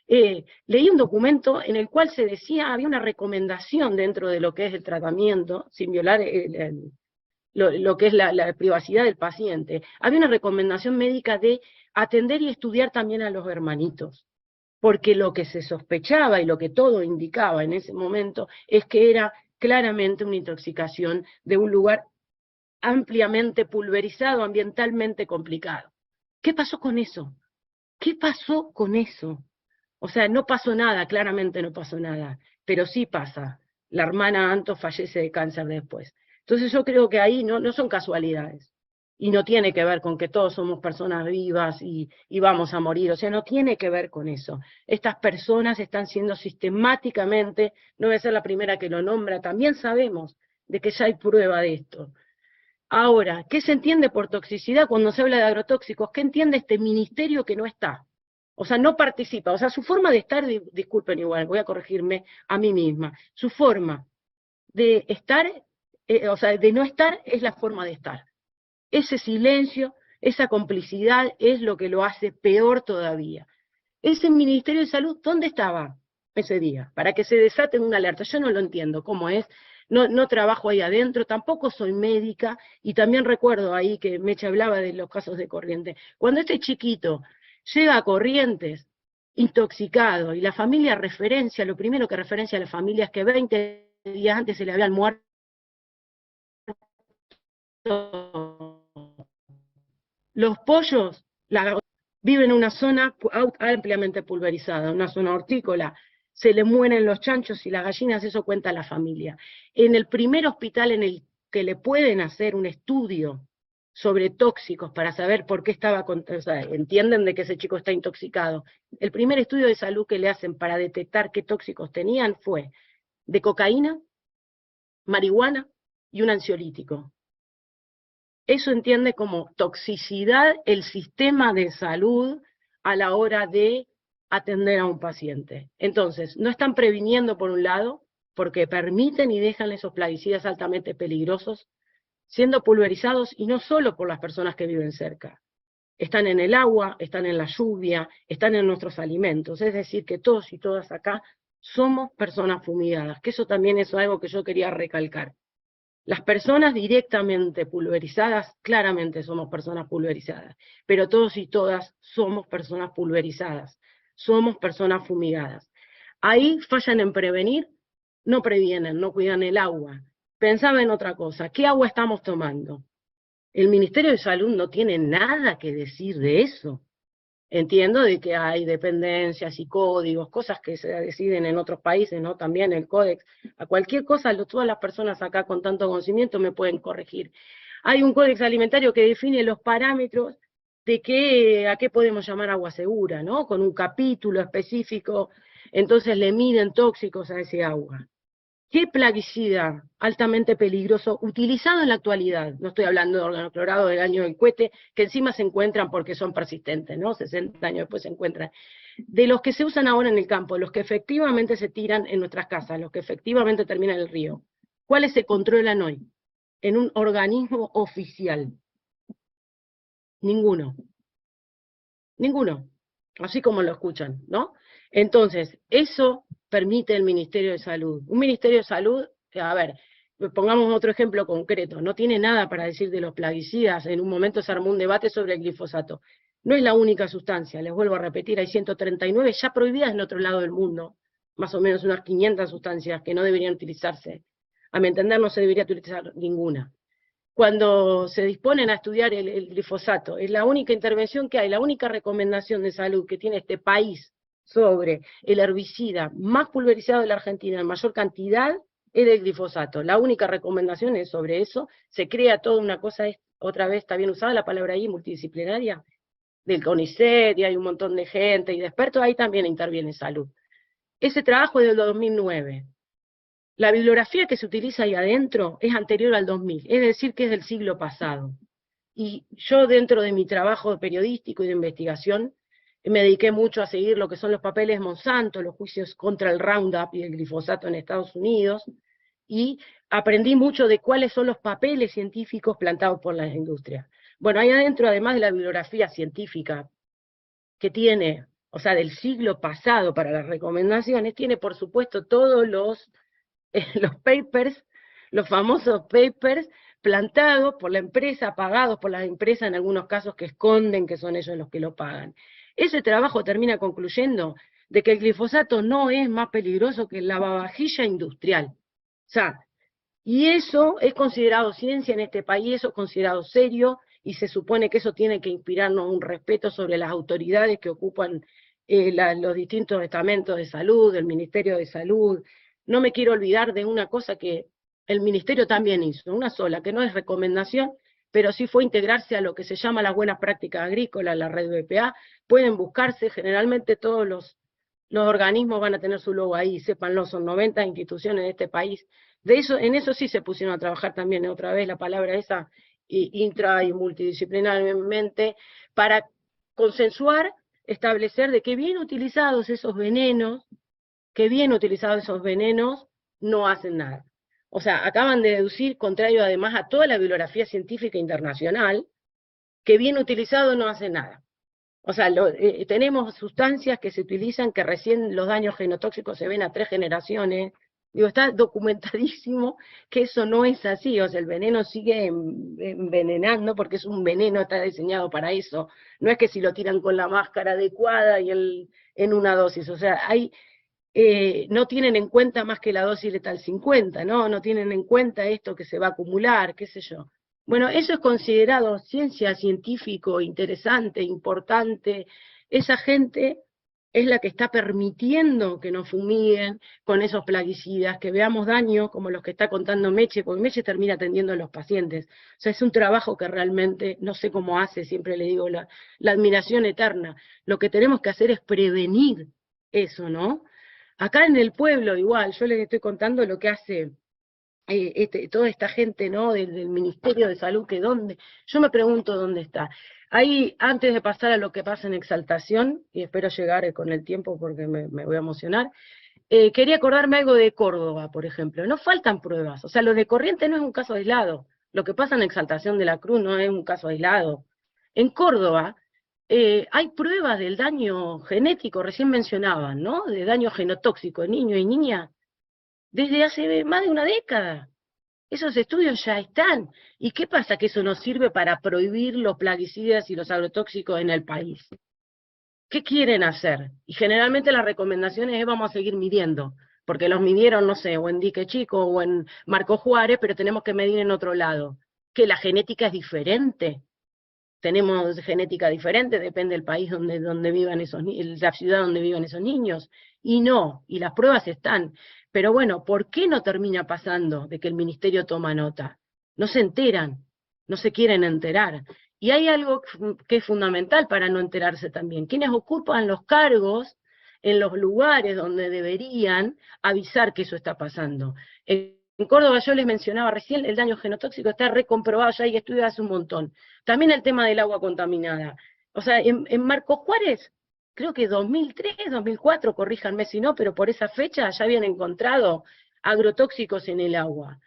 leí un documento en el cual se decía, había una recomendación dentro de lo que es el tratamiento, sin violar lo que es la privacidad del paciente, había una recomendación médica de atender y estudiar también a los hermanitos, porque lo que se sospechaba y lo que todo indicaba en ese momento es que era claramente una intoxicación de un lugar ampliamente pulverizado, ambientalmente complicado. ¿Qué pasó con eso? ¿Qué pasó con eso? O sea, no pasó nada, claramente no pasó nada, pero sí pasa. La hermana Anto fallece de cáncer después. Entonces yo creo que ahí no son casualidades. Y no tiene que ver con que todos somos personas vivas y vamos a morir. O sea, no tiene que ver con eso. Estas personas están siendo sistemáticamente, no voy a ser la primera que lo nombra, también sabemos de que ya hay prueba de esto. Ahora, ¿qué se entiende por toxicidad cuando se habla de agrotóxicos? ¿Qué entiende este ministerio que no está? O sea, no participa. O sea, su forma de estar, disculpen igual, voy a corregirme a mí misma, su forma de estar, o sea, de no estar es la forma de estar. Ese silencio, esa complicidad es lo que lo hace peor todavía. Ese Ministerio de Salud, ¿dónde estaba ese día? Para que se desate una alerta. Yo no lo entiendo cómo es. No trabajo ahí adentro, tampoco soy médica, y también recuerdo ahí que Mecha hablaba de los casos de Corrientes. Cuando este chiquito llega a Corrientes intoxicado y la familia referencia, lo primero que referencia a la familia es que 20 días antes se le habían muerto los pollos, viven en una zona ampliamente pulverizada, una zona hortícola, se le mueren los chanchos y las gallinas, eso cuenta la familia. En el primer hospital en el que le pueden hacer un estudio sobre tóxicos para saber por qué estaba, o sea, entienden de que ese chico está intoxicado, el primer estudio de salud que le hacen para detectar qué tóxicos tenían fue de cocaína, marihuana y un ansiolítico. Eso entiende como toxicidad el sistema de salud a la hora de atender a un paciente. Entonces, no están previniendo por un lado, porque permiten y dejan esos plaguicidas altamente peligrosos, siendo pulverizados, y no solo por las personas que viven cerca. Están en el agua, están en la lluvia, están en nuestros alimentos. Es decir, que todos y todas acá somos personas fumigadas, que eso también es algo que yo quería recalcar. Las personas directamente pulverizadas, claramente somos personas pulverizadas, pero todos y todas somos personas pulverizadas, somos personas fumigadas. Ahí fallan en prevenir, no previenen, no cuidan el agua. Pensaba en otra cosa, ¿qué agua estamos tomando? El Ministerio de Salud no tiene nada que decir de eso. Entiendo de que hay dependencias y códigos, cosas que se deciden en otros países, ¿no? También el códex, a cualquier cosa, todas las personas acá con tanto conocimiento me pueden corregir. Hay un códex alimentario que define los parámetros de a qué podemos llamar agua segura, ¿no? Con un capítulo específico, entonces le miden tóxicos a ese agua. ¿Qué plaguicida altamente peligroso utilizado en la actualidad? No estoy hablando de organoclorado del año del cohete, que encima se encuentran porque son persistentes, ¿no? 60 años después se encuentran. De los que se usan ahora en el campo, los que efectivamente se tiran en nuestras casas, los que efectivamente terminan en el río, ¿cuáles se controlan hoy? En un organismo oficial. Ninguno. Ninguno. Así como lo escuchan, ¿no? Entonces, eso permite el Ministerio de Salud. Un Ministerio de Salud, a ver, pongamos otro ejemplo concreto, no tiene nada para decir de los plaguicidas. En un momento se armó un debate sobre el glifosato. No es la única sustancia, les vuelvo a repetir, hay 139 ya prohibidas en otro lado del mundo, más o menos unas 500 sustancias que no deberían utilizarse. A mi entender no se debería utilizar ninguna. Cuando se disponen a estudiar el glifosato, es la única intervención que hay, la única recomendación de salud que tiene este país sobre el herbicida más pulverizado de la Argentina en mayor cantidad es el glifosato. La única recomendación es sobre eso. Se crea toda una cosa, otra vez está bien usada la palabra ahí, multidisciplinaria, del CONICET, y hay un montón de gente y de expertos, ahí también interviene salud. Ese trabajo es del 2009. La bibliografía que se utiliza ahí adentro es anterior al 2000, es decir, que es del siglo pasado. Y yo dentro de mi trabajo periodístico y de investigación, me dediqué mucho a seguir lo que son los papeles Monsanto, los juicios contra el Roundup y el glifosato en Estados Unidos, y aprendí mucho de cuáles son los papeles científicos plantados por las industrias. Bueno, ahí adentro, además de la bibliografía científica, que tiene o sea, del siglo pasado para las recomendaciones, tiene por supuesto todos los papers, los famosos papers plantados por la empresa, pagados por la empresa en algunos casos que esconden que son ellos los que lo pagan. Ese trabajo termina concluyendo de que el glifosato no es más peligroso que el lavavajilla industrial. O sea, y eso es considerado ciencia en este país, eso es considerado serio, y se supone que eso tiene que inspirarnos un respeto sobre las autoridades que ocupan los distintos estamentos de salud, el Ministerio de Salud. No me quiero olvidar de una cosa que el Ministerio también hizo, una sola, que no es recomendación, pero sí fue integrarse a lo que se llama las buenas prácticas agrícolas, la red BPA. Pueden buscarse, generalmente todos los organismos van a tener su logo ahí, sépanlo, son 90 instituciones de este país. En eso sí se pusieron a trabajar también, otra vez la palabra esa, intra y multidisciplinarmente, para consensuar, establecer de que bien utilizados esos venenos no hacen nada. O sea, acaban de deducir, contrario además a toda la bibliografía científica internacional, que bien utilizado no hace nada. O sea, tenemos sustancias que se utilizan que recién los daños genotóxicos se ven a 3 generaciones. Digo, está documentadísimo que eso no es así. O sea, el veneno sigue envenenando porque es un veneno, está diseñado para eso. No es que si lo tiran con la máscara adecuada y en una dosis. O sea, no tienen en cuenta más que la dosis letal 50, ¿no? No tienen en cuenta esto que se va a acumular, qué sé yo. Bueno, eso es considerado ciencia científico, interesante, importante. Esa gente es la que está permitiendo que nos fumiguen con esos plaguicidas, que veamos daños como los que está contando Meche, porque Meche termina atendiendo a los pacientes. O sea, es un trabajo que realmente no sé cómo hace, siempre le digo, la admiración eterna. Lo que tenemos que hacer es prevenir eso, ¿no? Acá en el pueblo igual, yo les estoy contando lo que hace toda esta gente, ¿no? Del Ministerio de Salud, yo me pregunto dónde está. Ahí, antes de pasar a lo que pasa en Exaltación, y espero llegar con el tiempo porque me voy a emocionar, quería acordarme algo de Córdoba, por ejemplo. No faltan pruebas, o sea, lo de Corrientes no es un caso aislado, lo que pasa en Exaltación de la Cruz no es un caso aislado. En Córdoba hay pruebas del daño genético, recién mencionaban, ¿no? De daño genotóxico en niños y niñas, desde hace más de una década. Esos estudios ya están. ¿Y qué pasa? Que eso nos sirve para prohibir los plaguicidas y los agrotóxicos en el país. ¿Qué quieren hacer? Y generalmente las recomendaciones es vamos a seguir midiendo, porque los midieron, no sé, o en Dique Chico o en Marco Juárez, pero tenemos que medir en otro lado. Que la genética es diferente. Tenemos genética diferente, depende del país donde vivan la ciudad donde vivan esos niños. Y no, y las pruebas están. Pero bueno, ¿por qué no termina pasando de que el ministerio toma nota? No se enteran, no se quieren enterar. Y hay algo que es fundamental para no enterarse también. ¿Quiénes ocupan los cargos en los lugares donde deberían avisar que eso está pasando? En Córdoba yo les mencionaba recién, el daño genotóxico está recomprobado, ya hay estudios hace un montón. También el tema del agua contaminada. O sea, en Marco Juárez, creo que 2003, 2004, corríjanme si no, pero por esa fecha ya habían encontrado agrotóxicos en el agua.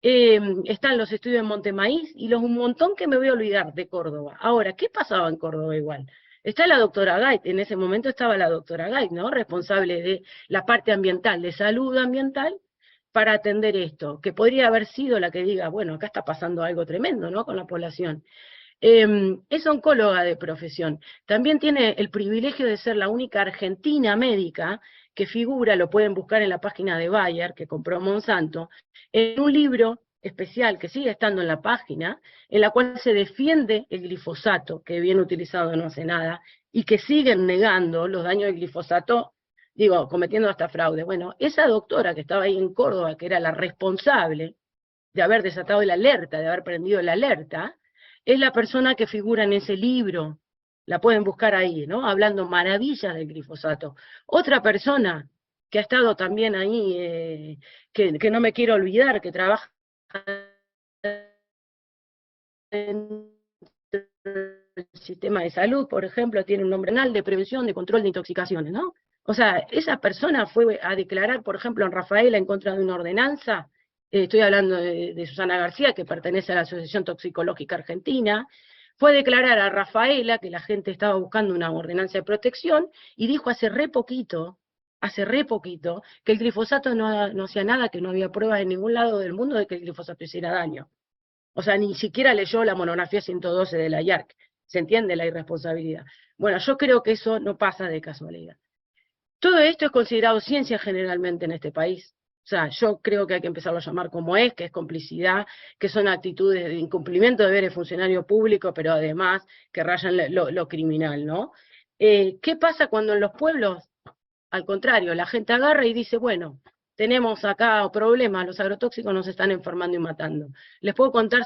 Están los estudios en Montemaíz y un montón que me voy a olvidar de Córdoba. Ahora, ¿qué pasaba en Córdoba igual? Está la doctora Gait, en ese momento estaba la doctora Gait, ¿no? Responsable de la parte ambiental, de salud ambiental, para atender esto, que podría haber sido la que diga, bueno, acá está pasando algo tremendo, ¿no?, con la población. Es oncóloga de profesión, también tiene el privilegio de ser la única argentina médica que figura, lo pueden buscar en la página de Bayer, que compró Monsanto, en un libro especial que sigue estando en la página, en la cual se defiende el glifosato, que bien utilizado no hace nada, y que siguen negando los daños del glifosato, digo, cometiendo hasta fraude. Bueno, esa doctora que estaba ahí en Córdoba, que era la responsable de haber desatado la alerta, de haber prendido la alerta, es la persona que figura en ese libro, la pueden buscar ahí, ¿no? Hablando maravillas del glifosato. Otra persona que ha estado también ahí, que no me quiero olvidar, que trabaja en el sistema de salud, por ejemplo, tiene un nombre nacional de prevención, de control de intoxicaciones, ¿no? O sea, esa persona fue a declarar, por ejemplo, en Rafaela en contra de una ordenanza. Estoy hablando de Susana García, que pertenece a la Asociación Toxicológica Argentina. fue a declarar a Rafaela que la gente estaba buscando una ordenanza de protección y dijo hace re poquito, que el glifosato no hacía nada, que no había pruebas en ningún lado del mundo de que el glifosato hiciera daño. O sea, ni siquiera leyó la monografía 112 de la IARC. ¿Se entiende la irresponsabilidad? Bueno, yo creo que eso no pasa de casualidad. Todo esto es considerado ciencia generalmente en este país. O sea, yo creo que hay que empezarlo a llamar como es, que es complicidad, que son actitudes de incumplimiento de deberes funcionario público, pero además que rayan lo criminal, ¿no? ¿Qué pasa cuando en los pueblos, al contrario, la gente agarra y dice, bueno, tenemos acá problemas, los agrotóxicos nos están enfermando y matando? Les puedo contar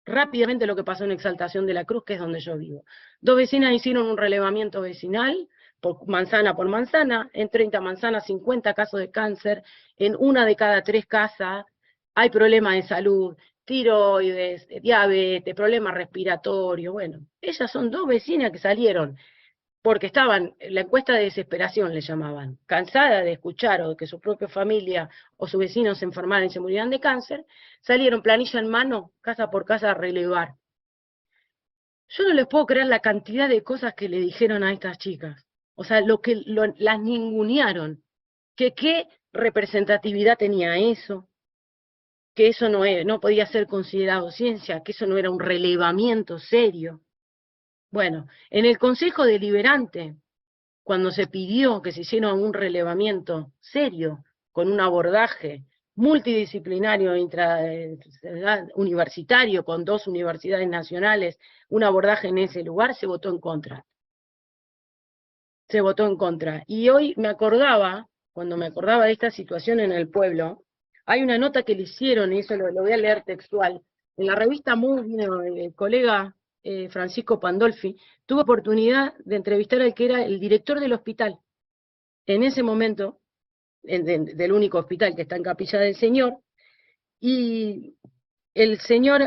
rápidamente lo que pasó en Exaltación de la Cruz, que es donde yo vivo. 2 vecinas hicieron un relevamiento vecinal, por manzana, en 30 manzanas, 50 casos de cáncer, en 1 de cada 3 casas hay problemas de salud, tiroides, diabetes, problemas respiratorios. Bueno, ellas son 2 vecinas que salieron porque estaban, la encuesta de desesperación le llamaban, cansada de escuchar o de que su propia familia o sus vecinos se enfermaran y se murieran de cáncer, salieron planilla en mano, casa por casa, a relevar. Yo no les puedo creer la cantidad de cosas que le dijeron a estas chicas. O sea, las ningunearon. Que qué representatividad tenía eso, que eso no podía ser considerado ciencia, que eso no era un relevamiento serio. Bueno, en el Consejo Deliberante, cuando se pidió que se hiciera un relevamiento serio, con un abordaje multidisciplinario, universitario, con 2 universidades nacionales, un abordaje en ese lugar, se votó en contra. Se votó en contra. Y hoy me acordaba, cuando me acordaba de esta situación en el pueblo, hay una nota que le hicieron, y eso lo voy a leer textual, en la revista el colega Francisco Pandolfi, tuvo oportunidad de entrevistar al que era el director del hospital, en ese momento, del único hospital que está en Capilla del Señor, y el señor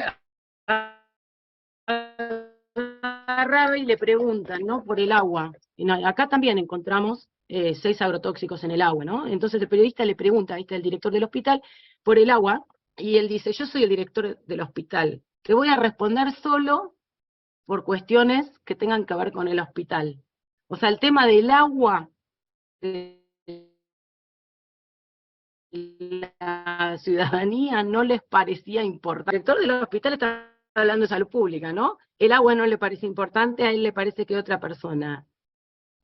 agarraba y le preguntan, ¿no?, por el agua. Y acá también encontramos 6 agrotóxicos en el agua, ¿no? Entonces el periodista le pregunta, ahí está el director del hospital, por el agua, y él dice, yo soy el director del hospital, que voy a responder solo por cuestiones que tengan que ver con el hospital. O sea, el tema del agua, la ciudadanía no les parecía importante. El director del hospital está hablando de salud pública, ¿no? El agua no le parece importante, a él le parece que otra persona.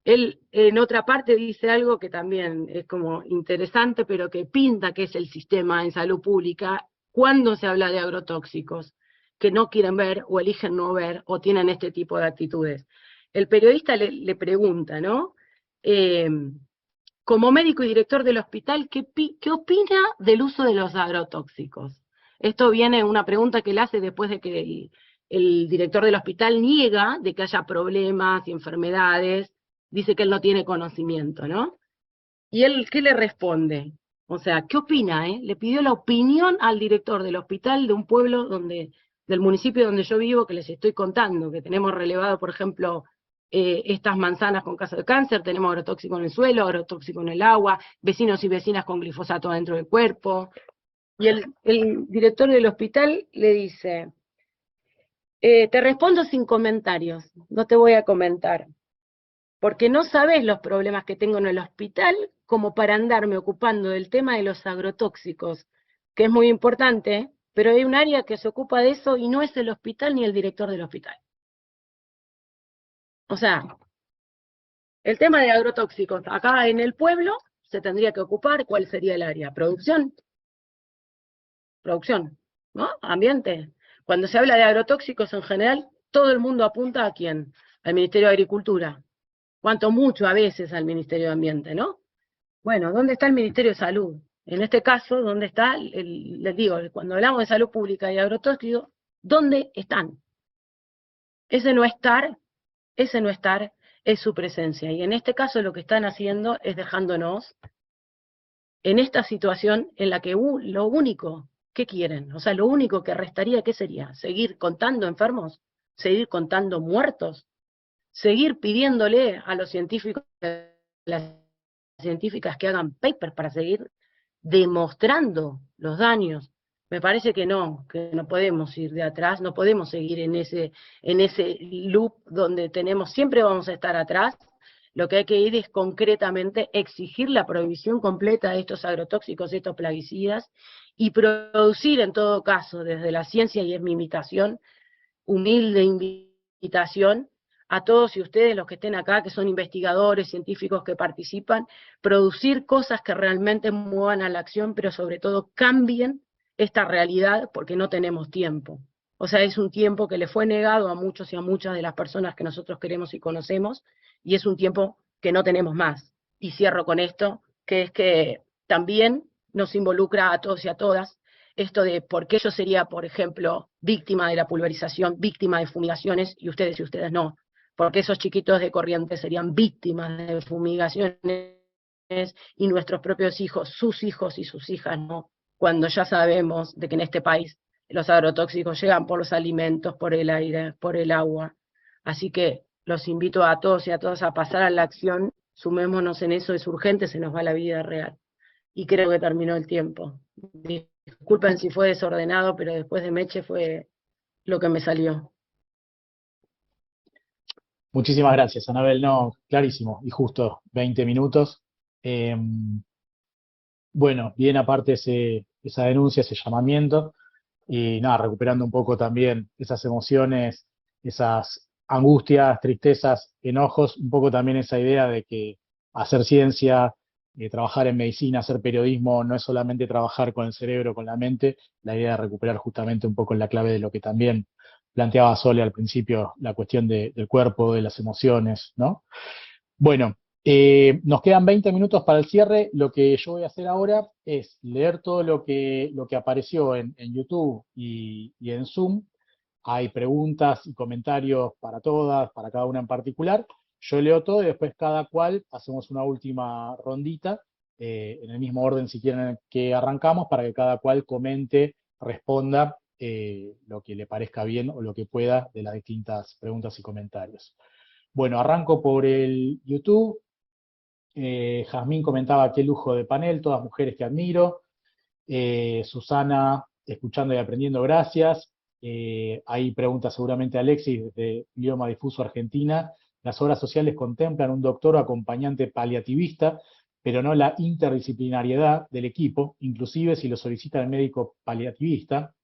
Él en otra parte dice algo que también es como interesante, pero que pinta que es el sistema en salud pública cuando se habla de agrotóxicos, que no quieren ver o eligen no ver o tienen este tipo de actitudes. El periodista le pregunta, ¿no? Como médico y director del hospital, ¿qué opina del uso de los agrotóxicos? Esto viene una pregunta que él hace después de que el director del hospital niega de que haya problemas y enfermedades, dice que él no tiene conocimiento, ¿no? ¿Y él qué le responde? O sea, ¿qué opina? Le pidió la opinión al director del hospital de un pueblo del municipio donde yo vivo, que les estoy contando, que tenemos relevado, por ejemplo, estas manzanas con caso de cáncer, tenemos agrotóxico en el suelo, agrotóxico en el agua, vecinos y vecinas con glifosato dentro del cuerpo. Y el director del hospital le dice, te respondo sin comentarios, no te voy a comentar, porque no sabés los problemas que tengo en el hospital como para andarme ocupando del tema de los agrotóxicos, que es muy importante, pero hay un área que se ocupa de eso y no es el hospital ni el director del hospital. O sea, el tema de agrotóxicos, acá en el pueblo se tendría que ocupar, ¿cuál sería el área? Producción, ¿no? Ambiente. Cuando se habla de agrotóxicos en general, todo el mundo apunta ¿a quién? Al Ministerio de Agricultura. Cuanto mucho a veces al Ministerio de Ambiente, ¿no? Bueno, ¿dónde está el Ministerio de Salud? En este caso, ¿dónde está? Les digo, cuando hablamos de salud pública y agrotóxicos, ¿dónde están? Ese no estar es su presencia. Y en este caso lo que están haciendo es dejándonos en esta situación en la que lo único que quieren, o sea, lo único que restaría, ¿qué sería? ¿Seguir contando enfermos? ¿Seguir contando muertos? ¿Seguir pidiéndole a los científicos, a las científicas que hagan papers para seguir demostrando los daños Me parece que no podemos ir de atrás, no podemos seguir en ese loop donde siempre vamos a estar atrás. Lo que hay que ir es concretamente exigir la prohibición completa de estos agrotóxicos, de estos plaguicidas, y producir en todo caso, desde la ciencia, y es mi invitación, humilde invitación, a todos y ustedes los que estén acá, que son investigadores, científicos que participan, producir cosas que realmente muevan a la acción, pero sobre todo cambien esta realidad, porque no tenemos tiempo. O sea, es un tiempo que le fue negado a muchos y a muchas de las personas que nosotros queremos y conocemos, y es un tiempo que no tenemos más. Y cierro con esto, que es que también nos involucra a todos y a todas esto de por qué yo sería, por ejemplo, víctima de la pulverización, víctima de fumigaciones, y ustedes no. Porque esos chiquitos de Corrientes serían víctimas de fumigaciones y nuestros propios hijos, sus hijos y sus hijas no, cuando ya sabemos de que en este país los agrotóxicos llegan por los alimentos, por el aire, por el agua. Así que los invito a todos y a todas a pasar a la acción, sumémonos en eso, es urgente, se nos va la vida real. Y creo que terminó el tiempo. Disculpen si fue desordenado, pero después de Meche fue lo que me salió. Muchísimas gracias, Anabel. No, clarísimo, y justo 20 minutos. Bueno, bien aparte esa denuncia, ese llamamiento, y nada, recuperando un poco también esas emociones, esas angustias, tristezas, enojos, un poco también esa idea de que hacer ciencia, trabajar en medicina, hacer periodismo, no es solamente trabajar con el cerebro, con la mente, la idea de recuperar justamente un poco en la clave de lo que también planteaba Sole al principio, la cuestión del cuerpo, de las emociones, ¿no? Bueno, nos quedan 20 minutos para el cierre. Lo que yo voy a hacer ahora es leer todo lo que apareció en YouTube y en Zoom. Hay preguntas y comentarios para todas, para cada una en particular. Yo leo todo y después cada cual hacemos una última rondita, en el mismo orden si quieren que arrancamos, para que cada cual comente, responda lo que le parezca bien o lo que pueda de las distintas preguntas y comentarios. Bueno, arranco por el YouTube. Jazmín comentaba: qué lujo de panel, todas mujeres que admiro. Susana, escuchando y aprendiendo, gracias. Hay preguntas seguramente Alexis desde Idioma Difuso Argentina. Las obras sociales contemplan un doctor o acompañante paliativista, pero no la interdisciplinariedad del equipo, inclusive si lo solicita el médico paliativista.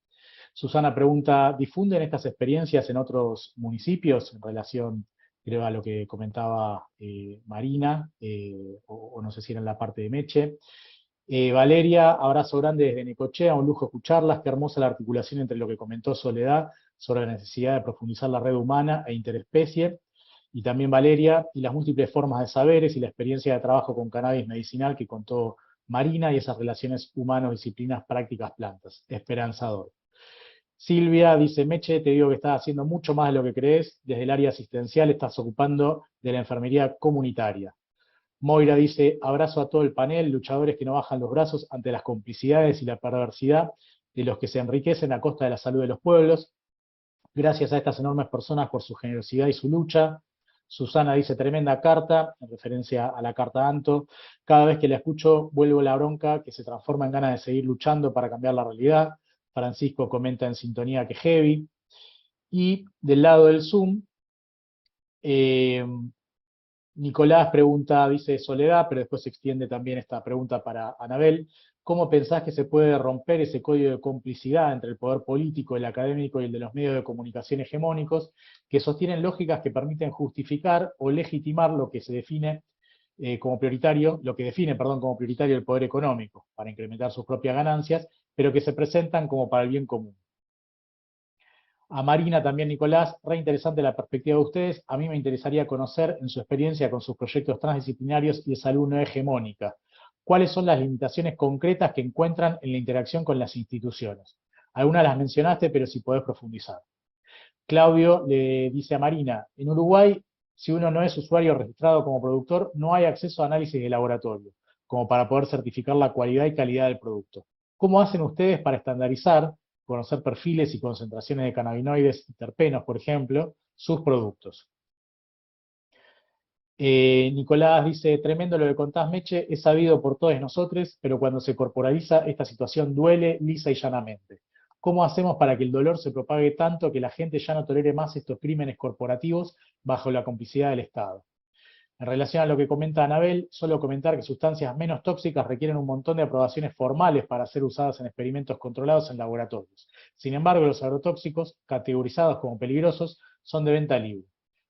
Susana pregunta: ¿difunden estas experiencias en otros municipios en relación, creo, a lo que comentaba Marina, o no sé si era en la parte de Meche? Valeria, abrazo grande desde Necochea, un lujo escucharlas, qué hermosa la articulación entre lo que comentó Soledad sobre la necesidad de profundizar la red humana e interespecie, y también Valeria, y las múltiples formas de saberes y la experiencia de trabajo con cannabis medicinal que contó Marina, y esas relaciones humanos, disciplinas, prácticas, plantas. Esperanzador. Silvia dice: Meche, te digo que estás haciendo mucho más de lo que crees, desde el área asistencial estás ocupando de la enfermería comunitaria. Moira dice: abrazo a todo el panel, luchadores que no bajan los brazos ante las complicidades y la perversidad de los que se enriquecen a costa de la salud de los pueblos. Gracias a estas enormes personas por su generosidad y su lucha. Susana dice: tremenda carta, en referencia a la carta Anto. Cada vez que la escucho vuelvo la bronca que se transforma en ganas de seguir luchando para cambiar la realidad. Francisco comenta en sintonía que heavy. Y del lado del Zoom, Nicolás pregunta, dice Soledad, pero después se extiende también esta pregunta para Anabel: ¿cómo pensás que se puede romper ese código de complicidad entre el poder político, el académico y el de los medios de comunicación hegemónicos, que sostienen lógicas que permiten justificar o legitimar lo que se define como prioritario, lo que define, perdón, como prioritario el poder económico, para incrementar sus propias ganancias, pero que se presentan como para el bien común? A Marina también, Nicolás: re interesante la perspectiva de ustedes. A mí me interesaría conocer, en su experiencia con sus proyectos transdisciplinarios y de salud no hegemónica, cuáles son las limitaciones concretas que encuentran en la interacción con las instituciones. Algunas las mencionaste, pero si podés profundizar. Claudio le dice a Marina: en Uruguay, si uno no es usuario registrado como productor, no hay acceso a análisis de laboratorio, como para poder certificar la cualidad y calidad del producto. ¿Cómo hacen ustedes para estandarizar, conocer perfiles y concentraciones de cannabinoides y terpenos, por ejemplo, sus productos? Nicolás dice, tremendo lo que contás, Meche, es sabido por todos nosotros, pero cuando se corporaliza esta situación duele lisa y llanamente. ¿Cómo hacemos para que el dolor se propague tanto que la gente ya no tolere más estos crímenes corporativos bajo la complicidad del Estado? En relación a lo que comenta Anabel, solo comentar que sustancias menos tóxicas requieren un montón de aprobaciones formales para ser usadas en experimentos controlados en laboratorios. Sin embargo, los agrotóxicos, categorizados como peligrosos, son de venta libre.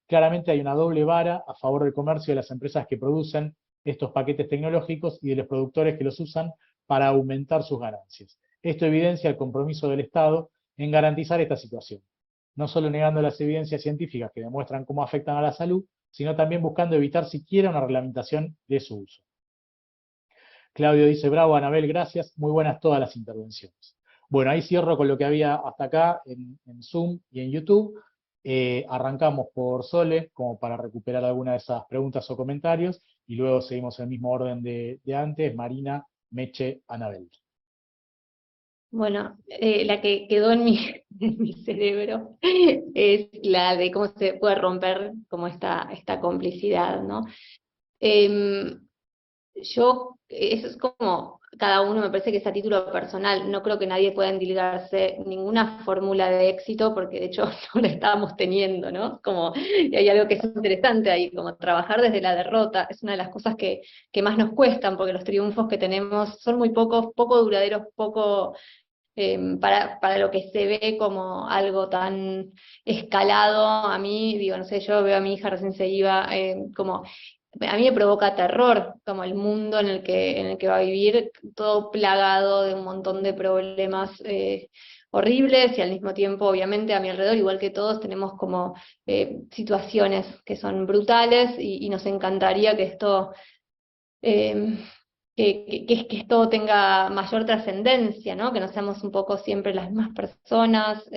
Claramente hay una doble vara a favor del comercio de las empresas que producen estos paquetes tecnológicos y de los productores que los usan para aumentar sus ganancias. Esto evidencia el compromiso del Estado en garantizar esta situación, no solo negando las evidencias científicas que demuestran cómo afectan a la salud, sino también buscando evitar siquiera una reglamentación de su uso. Claudio dice, bravo Anabel, gracias, muy buenas todas las intervenciones. Bueno, ahí cierro con lo que había hasta acá en Zoom y en YouTube. Arrancamos por Sole, como para recuperar alguna de esas preguntas o comentarios, y luego seguimos en el mismo orden de antes, Marina, Meche, Anabel. Bueno, la que quedó en en mi cerebro es la de cómo se puede romper como esta complicidad, ¿no? Eso es como, cada uno me parece que es a título personal, no creo que nadie pueda endilgarse ninguna fórmula de éxito, porque de hecho no la estamos teniendo, ¿no? Como, y hay algo que es interesante ahí, como trabajar desde la derrota, es una de las cosas que más nos cuestan, porque los triunfos que tenemos son muy pocos, poco duraderos, poco para lo que se ve como algo tan escalado. A mí, digo, no sé, yo veo a mi hija recién se iba, como a mí me provoca terror, como el mundo en el que va a vivir, todo plagado de un montón de problemas horribles, y al mismo tiempo, obviamente, a mi alrededor, igual que todos, tenemos como situaciones que son brutales, y nos encantaría que esto que esto tenga mayor trascendencia, ¿no? Que no seamos un poco siempre las mismas personas,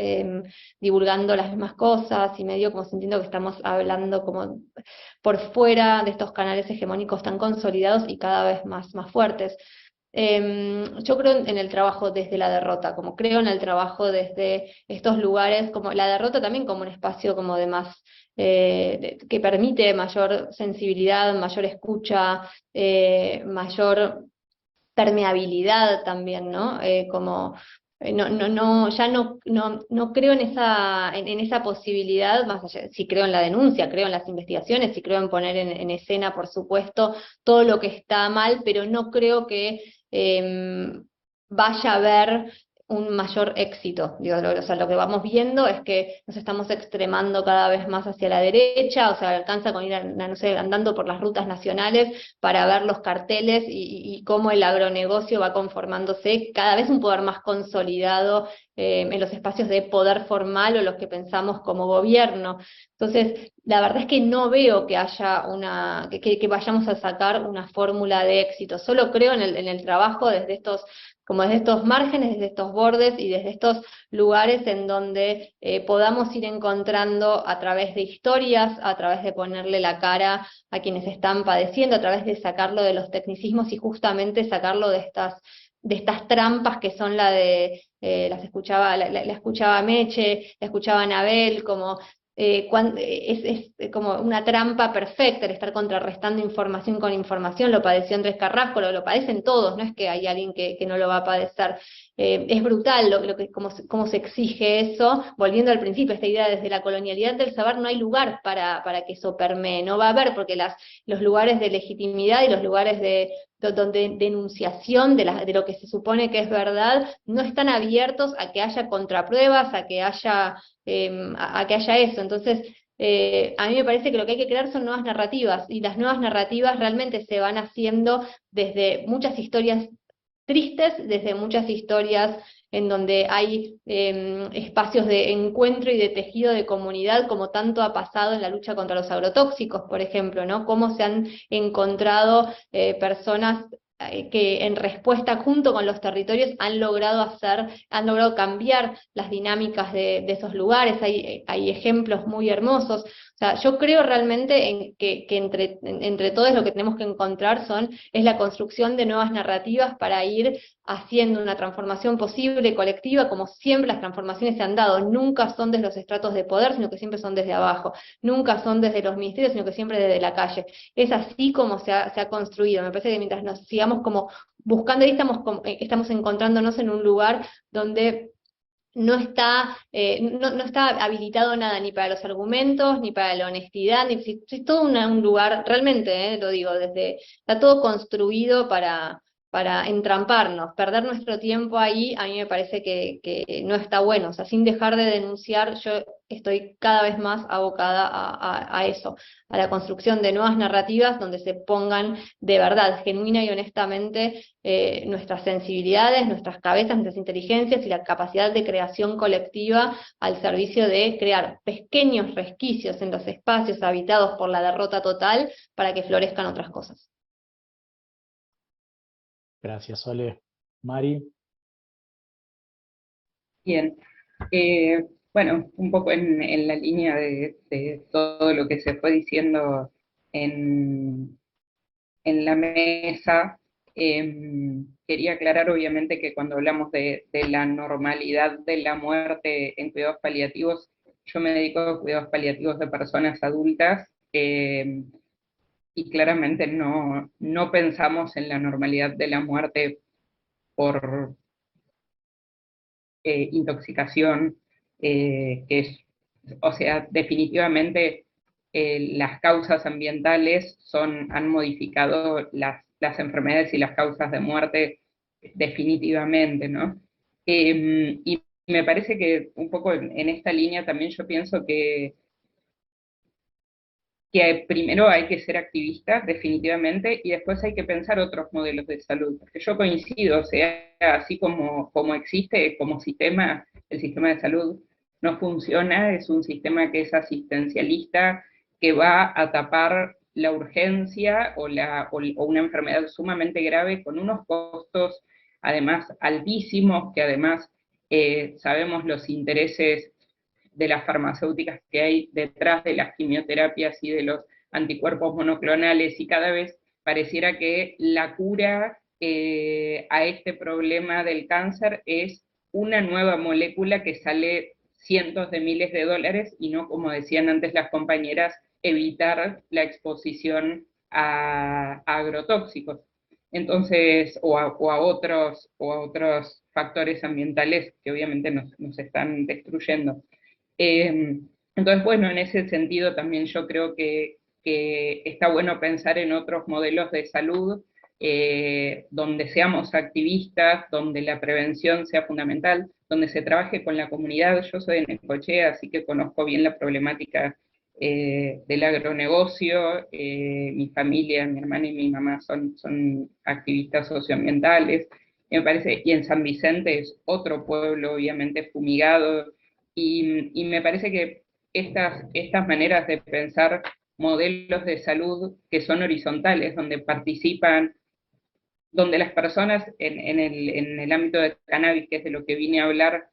divulgando las mismas cosas, y medio como sintiendo que estamos hablando como por fuera de estos canales hegemónicos tan consolidados y cada vez más fuertes. Yo creo en el trabajo desde la derrota, como creo en el trabajo desde estos lugares, como la derrota también como un espacio como de más, que permite mayor sensibilidad, mayor escucha, mayor permeabilidad también, ¿no? No creo en esa posibilidad, más allá, sí creo en la denuncia, creo en las investigaciones, sí creo en poner en escena, por supuesto, todo lo que está mal, pero no creo que vaya a haber un mayor éxito. Digo, o sea, lo que vamos viendo es que nos estamos extremando cada vez más hacia la derecha, o sea, alcanza con ir, no sé, andando por las rutas nacionales para ver los carteles y cómo el agronegocio va conformándose cada vez un poder más consolidado en los espacios de poder formal o los que pensamos como gobierno. Entonces, la verdad es que no veo que haya que vayamos a sacar una fórmula de éxito. Solo creo en el trabajo desde estos márgenes, desde estos bordes y desde estos lugares en donde podamos ir encontrando a través de historias, a través de ponerle la cara a quienes están padeciendo, a través de sacarlo de los tecnicismos y justamente sacarlo de estas trampas que son la escuchaba Meche, la escuchaba Anabel, como es como una trampa perfecta el estar contrarrestando información con información. Lo padeció Andrés Carrasco, lo padecen todos, no es que hay alguien que no lo va a padecer. Es brutal cómo se exige eso, volviendo al principio, esta idea desde la colonialidad del saber no hay lugar para que eso permee, no va a haber, porque los lugares de legitimidad y los lugares de denunciación de lo que se supone que es verdad, no están abiertos a que haya contrapruebas, a que haya eso. Entonces, a mí me parece que lo que hay que crear son nuevas narrativas, y las nuevas narrativas realmente se van haciendo desde muchas historias tristes, desde muchas historias en donde hay espacios de encuentro y de tejido de comunidad, como tanto ha pasado en la lucha contra los agrotóxicos, por ejemplo, ¿no? Cómo se han encontrado personas que en respuesta junto con los territorios han logrado cambiar las dinámicas de esos lugares. Hay ejemplos muy hermosos. O sea, yo creo realmente en que entre todos lo que tenemos que encontrar es la construcción de nuevas narrativas para ir haciendo una transformación posible, colectiva, como siempre las transformaciones se han dado, nunca son desde los estratos de poder, sino que siempre son desde abajo, nunca son desde los ministerios, sino que siempre desde la calle. Es así como se ha construido. Me parece que mientras nos sigamos como buscando, ahí estamos encontrándonos en un lugar donde no está habilitado nada, ni para los argumentos, ni para la honestidad, es todo un lugar, realmente, lo digo, está todo construido para entramparnos. Perder nuestro tiempo ahí, a mí me parece que no está bueno. O sea, sin dejar de denunciar, yo estoy cada vez más abocada a eso, a la construcción de nuevas narrativas donde se pongan de verdad, genuina y honestamente, nuestras sensibilidades, nuestras cabezas, nuestras inteligencias y la capacidad de creación colectiva al servicio de crear pequeños resquicios en los espacios habitados por la derrota total para que florezcan otras cosas. Gracias, Sole. Mari. Bien. Bueno, un poco en la línea de todo lo que se fue diciendo en la mesa, quería aclarar obviamente que cuando hablamos de la normalidad de la muerte en cuidados paliativos, yo me dedico a cuidados paliativos de personas adultas, y claramente no pensamos en la normalidad de la muerte por intoxicación, que es, o sea, definitivamente las causas ambientales han modificado las enfermedades y las causas de muerte definitivamente, ¿no? Y me parece que un poco en esta línea también yo pienso que primero hay que ser activistas, definitivamente, y después hay que pensar otros modelos de salud, porque yo coincido, o sea, así como existe como sistema, el sistema de salud no funciona, es un sistema que es asistencialista, que va a tapar la urgencia o una enfermedad sumamente grave con unos costos además altísimos, que además sabemos los intereses de las farmacéuticas que hay detrás de las quimioterapias y de los anticuerpos monoclonales, y cada vez pareciera que la cura a este problema del cáncer es una nueva molécula que sale cientos de miles de dólares y no, como decían antes las compañeras, evitar la exposición a agrotóxicos. Entonces, o a otros factores ambientales que obviamente nos están destruyendo. Entonces, bueno, en ese sentido también yo creo que está bueno pensar en otros modelos de salud, donde seamos activistas, donde la prevención sea fundamental, donde se trabaje con la comunidad. Yo soy de Necochea, así que conozco bien la problemática del agronegocio. Mi familia, mi hermana y mi mamá son activistas socioambientales. Me parece, y en San Vicente es otro pueblo obviamente fumigado, y me parece que estas maneras de pensar modelos de salud que son horizontales, donde participan, donde las personas en el ámbito de cannabis, que es de lo que vine a hablar,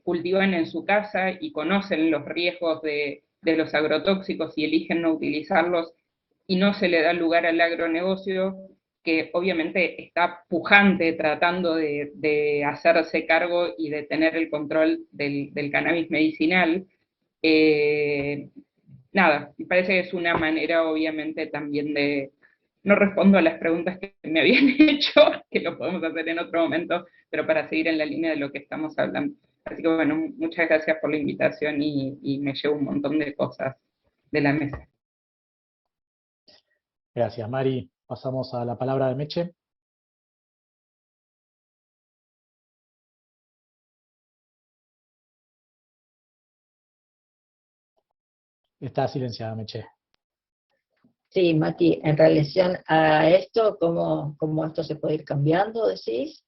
cultivan en su casa y conocen los riesgos de los agrotóxicos y eligen no utilizarlos, y no se le da lugar al agronegocio, que obviamente está pujante tratando de hacerse cargo y de tener el control del cannabis medicinal. Nada, me parece que es una manera obviamente también de... No respondo a las preguntas que me habían hecho, que lo podemos hacer en otro momento, pero para seguir en la línea de lo que estamos hablando. Así que bueno, muchas gracias por la invitación y me llevo un montón de cosas de la mesa. Gracias, Mari. Pasamos a la palabra de Meche. Está silenciada, Meche. Sí, Mati, en relación a esto, ¿cómo esto se puede ir cambiando, decís?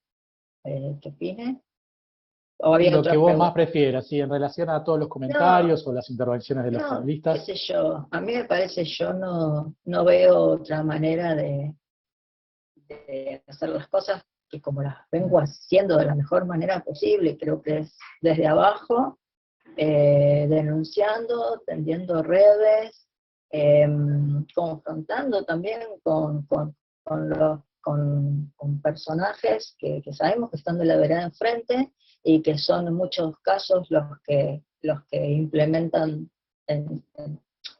¿Qué opinas? ¿O había Lo otra que vos pregunta? más prefieras, ¿sí? En relación a todos los comentarios o las intervenciones de los No, qué panelistas. sé yo, a mí me parece, yo no veo otra manera de hacer las cosas que como las vengo haciendo de la mejor manera posible. Creo que es desde abajo, denunciando, tendiendo redes, confrontando también con con personajes que sabemos que están de la vereda enfrente y que son en muchos casos los que implementan,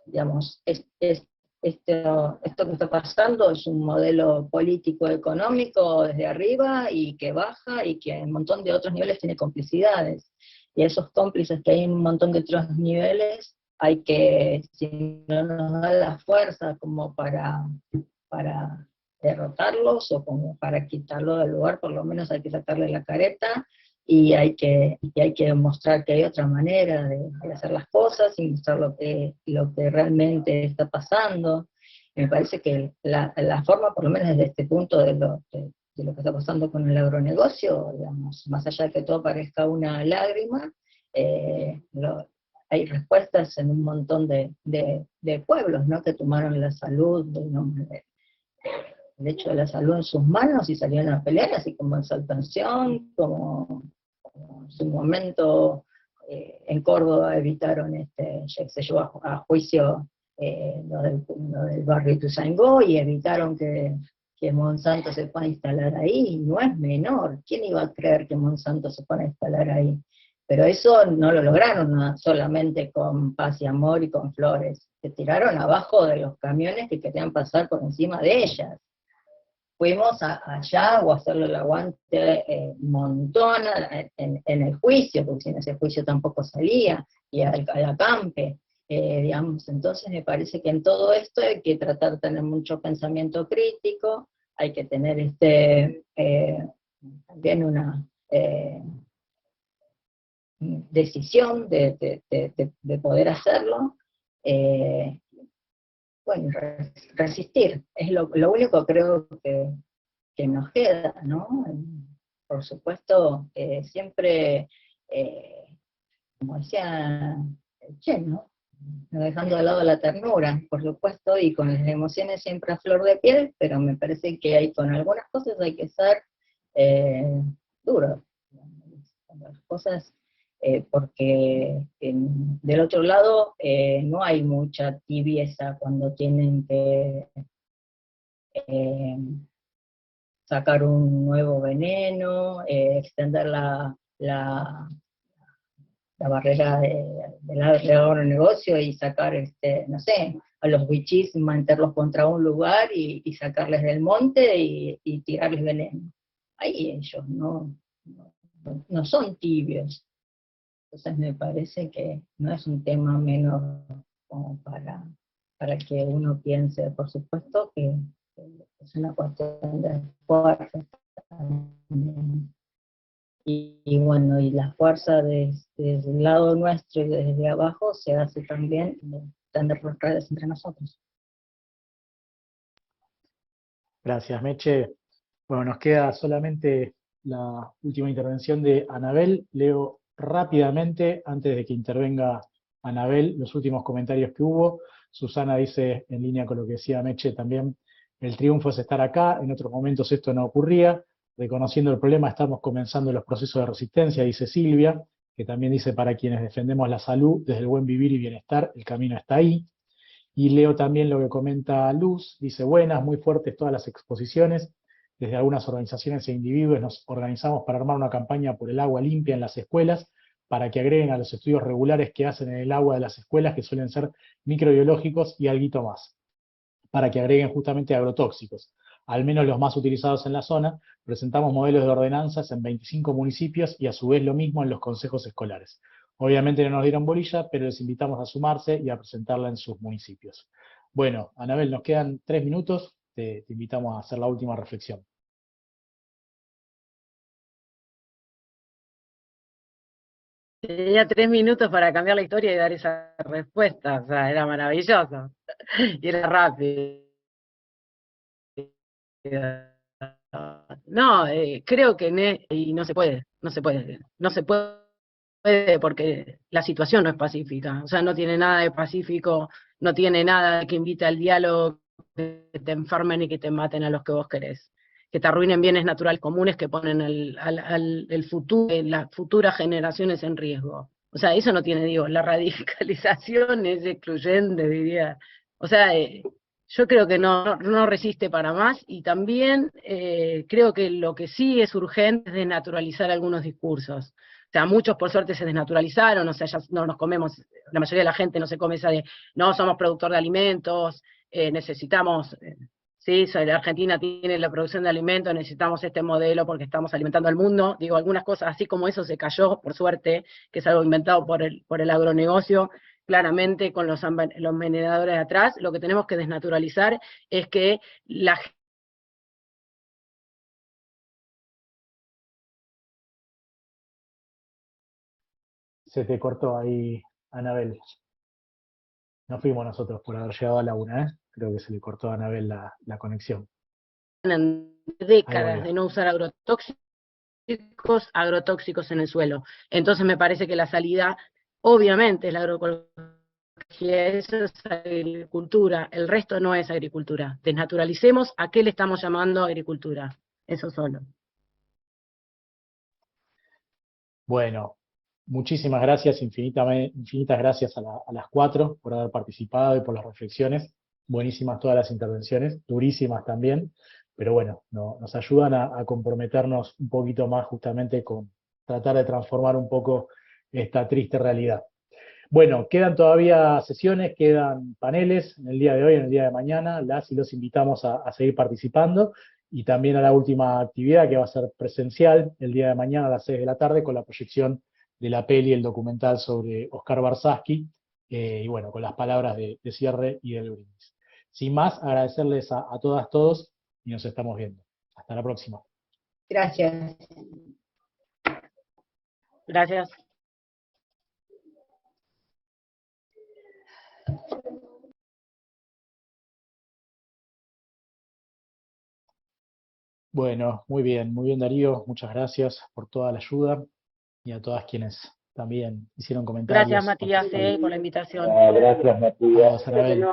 digamos, esto que está pasando es un modelo político-económico desde arriba y que baja y que en un montón de otros niveles tiene complicidades. Y esos cómplices que hay en un montón de otros niveles, hay que, si no nos da la fuerza como para derrotarlos o como para quitarlo del lugar, por lo menos hay que sacarle la careta y hay que demostrar que hay otra manera de hacer las cosas y mostrar lo que realmente está pasando. Y me parece que la forma, por lo menos desde este punto de lo que está pasando con el agronegocio, digamos, más allá de que todo parezca una lágrima, hay respuestas en un montón de pueblos, ¿no?, que tomaron la salud, el hecho de la salud en sus manos y salieron a pelear, así como en Saltación, como en su momento en Córdoba evitaron, se llevó a juicio lo del barrio Ituzaingó y evitaron que Monsanto se pueda instalar ahí, y no es menor. ¿Quién iba a creer que Monsanto se pueda instalar ahí? Pero eso no lo lograron solamente con paz y amor y con flores, se tiraron abajo de los camiones que querían pasar por encima de ellas. Fuimos allá o a hacerle el aguante montón en el juicio, porque si en ese juicio tampoco salía, y a la campe, digamos. Entonces me parece que en todo esto hay que tratar de tener mucho pensamiento crítico, hay que tener también una decisión de poder hacerlo, bueno, resistir, es lo único creo que nos queda, ¿no? Por supuesto, siempre, como decía Che, ¿no?, no dejando de lado la ternura, por supuesto, y con las emociones siempre a flor de piel, pero me parece que con algunas cosas hay que ser duro, con las cosas, porque del otro lado no hay mucha tibieza cuando tienen que sacar un nuevo veneno, extender la barrera del agronegocio y sacar, no sé, a los bichis, mantenerlos contra un lugar y sacarles del monte y tirarles veneno. Ahí ellos no son tibios. Entonces me parece que no es un tema menor como para que uno piense, por supuesto que es una cuestión de fuerza también. Y bueno, y la fuerza desde el lado nuestro y desde abajo se hace también tender redes entre nosotros. Gracias, Meche. Bueno, nos queda solamente la última intervención de Anabel. Leo rápidamente, antes de que intervenga Anabel, los últimos comentarios que hubo. Susana dice, en línea con lo que decía Meche también, el triunfo es estar acá, en otros momentos esto no ocurría. Reconociendo el problema, estamos comenzando los procesos de resistencia, dice Silvia, que también dice, para quienes defendemos la salud, desde el buen vivir y bienestar, el camino está ahí. Y leo también lo que comenta Luz, dice, buenas, muy fuertes todas las exposiciones, desde algunas organizaciones e individuos nos organizamos para armar una campaña por el agua limpia en las escuelas, para que agreguen a los estudios regulares que hacen en el agua de las escuelas, que suelen ser microbiológicos y alguito más, para que agreguen justamente agrotóxicos, al menos los más utilizados en la zona. Presentamos modelos de ordenanzas en 25 municipios y a su vez lo mismo en los consejos escolares. Obviamente no nos dieron bolilla, pero les invitamos a sumarse y a presentarla en sus municipios. Bueno, Anabel, nos quedan 3 minutos, te invitamos a hacer la última reflexión. Tenía 3 minutos para cambiar la historia y dar esa respuesta, o sea, era maravilloso, y era rápido. No, creo que y no se puede porque la situación no es pacífica, o sea, no tiene nada de pacífico, no tiene nada que invite al diálogo, que te enfermen y que te maten a los que vos querés, que te arruinen bienes naturales comunes que ponen el futuro, las futuras generaciones en riesgo. O sea, eso no tiene, digo, la radicalización es excluyente, diría. O sea, Yo creo que no resiste para más, y también creo que lo que sí es urgente es desnaturalizar algunos discursos. O sea, muchos por suerte se desnaturalizaron, o sea, ya no nos comemos, la mayoría de la gente no se come esa de, no, somos productor de alimentos, necesitamos, sí, la Argentina tiene la producción de alimentos, necesitamos este modelo porque estamos alimentando al mundo. Digo, algunas cosas así como eso se cayó, por suerte, que es algo inventado por el agronegocio. Claramente con los envenenadores de atrás, lo que tenemos que desnaturalizar es que la Se te cortó ahí, Anabel. No fuimos nosotros por haber llegado a la una, ¿eh? Creo que se le cortó a Anabel la conexión. en Ahí décadas volvió. de no usar agrotóxicos en el suelo. Entonces me parece que la salida, obviamente, es la agroecología, eso es agricultura, el resto no es agricultura. Desnaturalicemos a qué le estamos llamando agricultura, eso solo. Bueno, muchísimas gracias, infinitas gracias a las cuatro por haber participado y por las reflexiones. Buenísimas todas las intervenciones, durísimas también, pero bueno, nos ayudan a comprometernos un poquito más justamente con tratar de transformar un poco esta triste realidad. Bueno, quedan todavía sesiones, quedan paneles en el día de hoy, en el día de mañana. Las y los invitamos a seguir participando, y también a la última actividad, que va a ser presencial el día de mañana a las 6 de la tarde, con la proyección de la peli, el documental sobre Oscar Barsaski, y bueno, con las palabras de cierre y del brindis. Sin más, agradecerles a todas, todos, y nos estamos viendo. Hasta la próxima. Gracias. Gracias. Bueno, muy bien Darío, muchas gracias por toda la ayuda, y a todas quienes también hicieron comentarios. Gracias, Matías, participaron. por la invitación. Gracias, A Matías. vos, Anabel.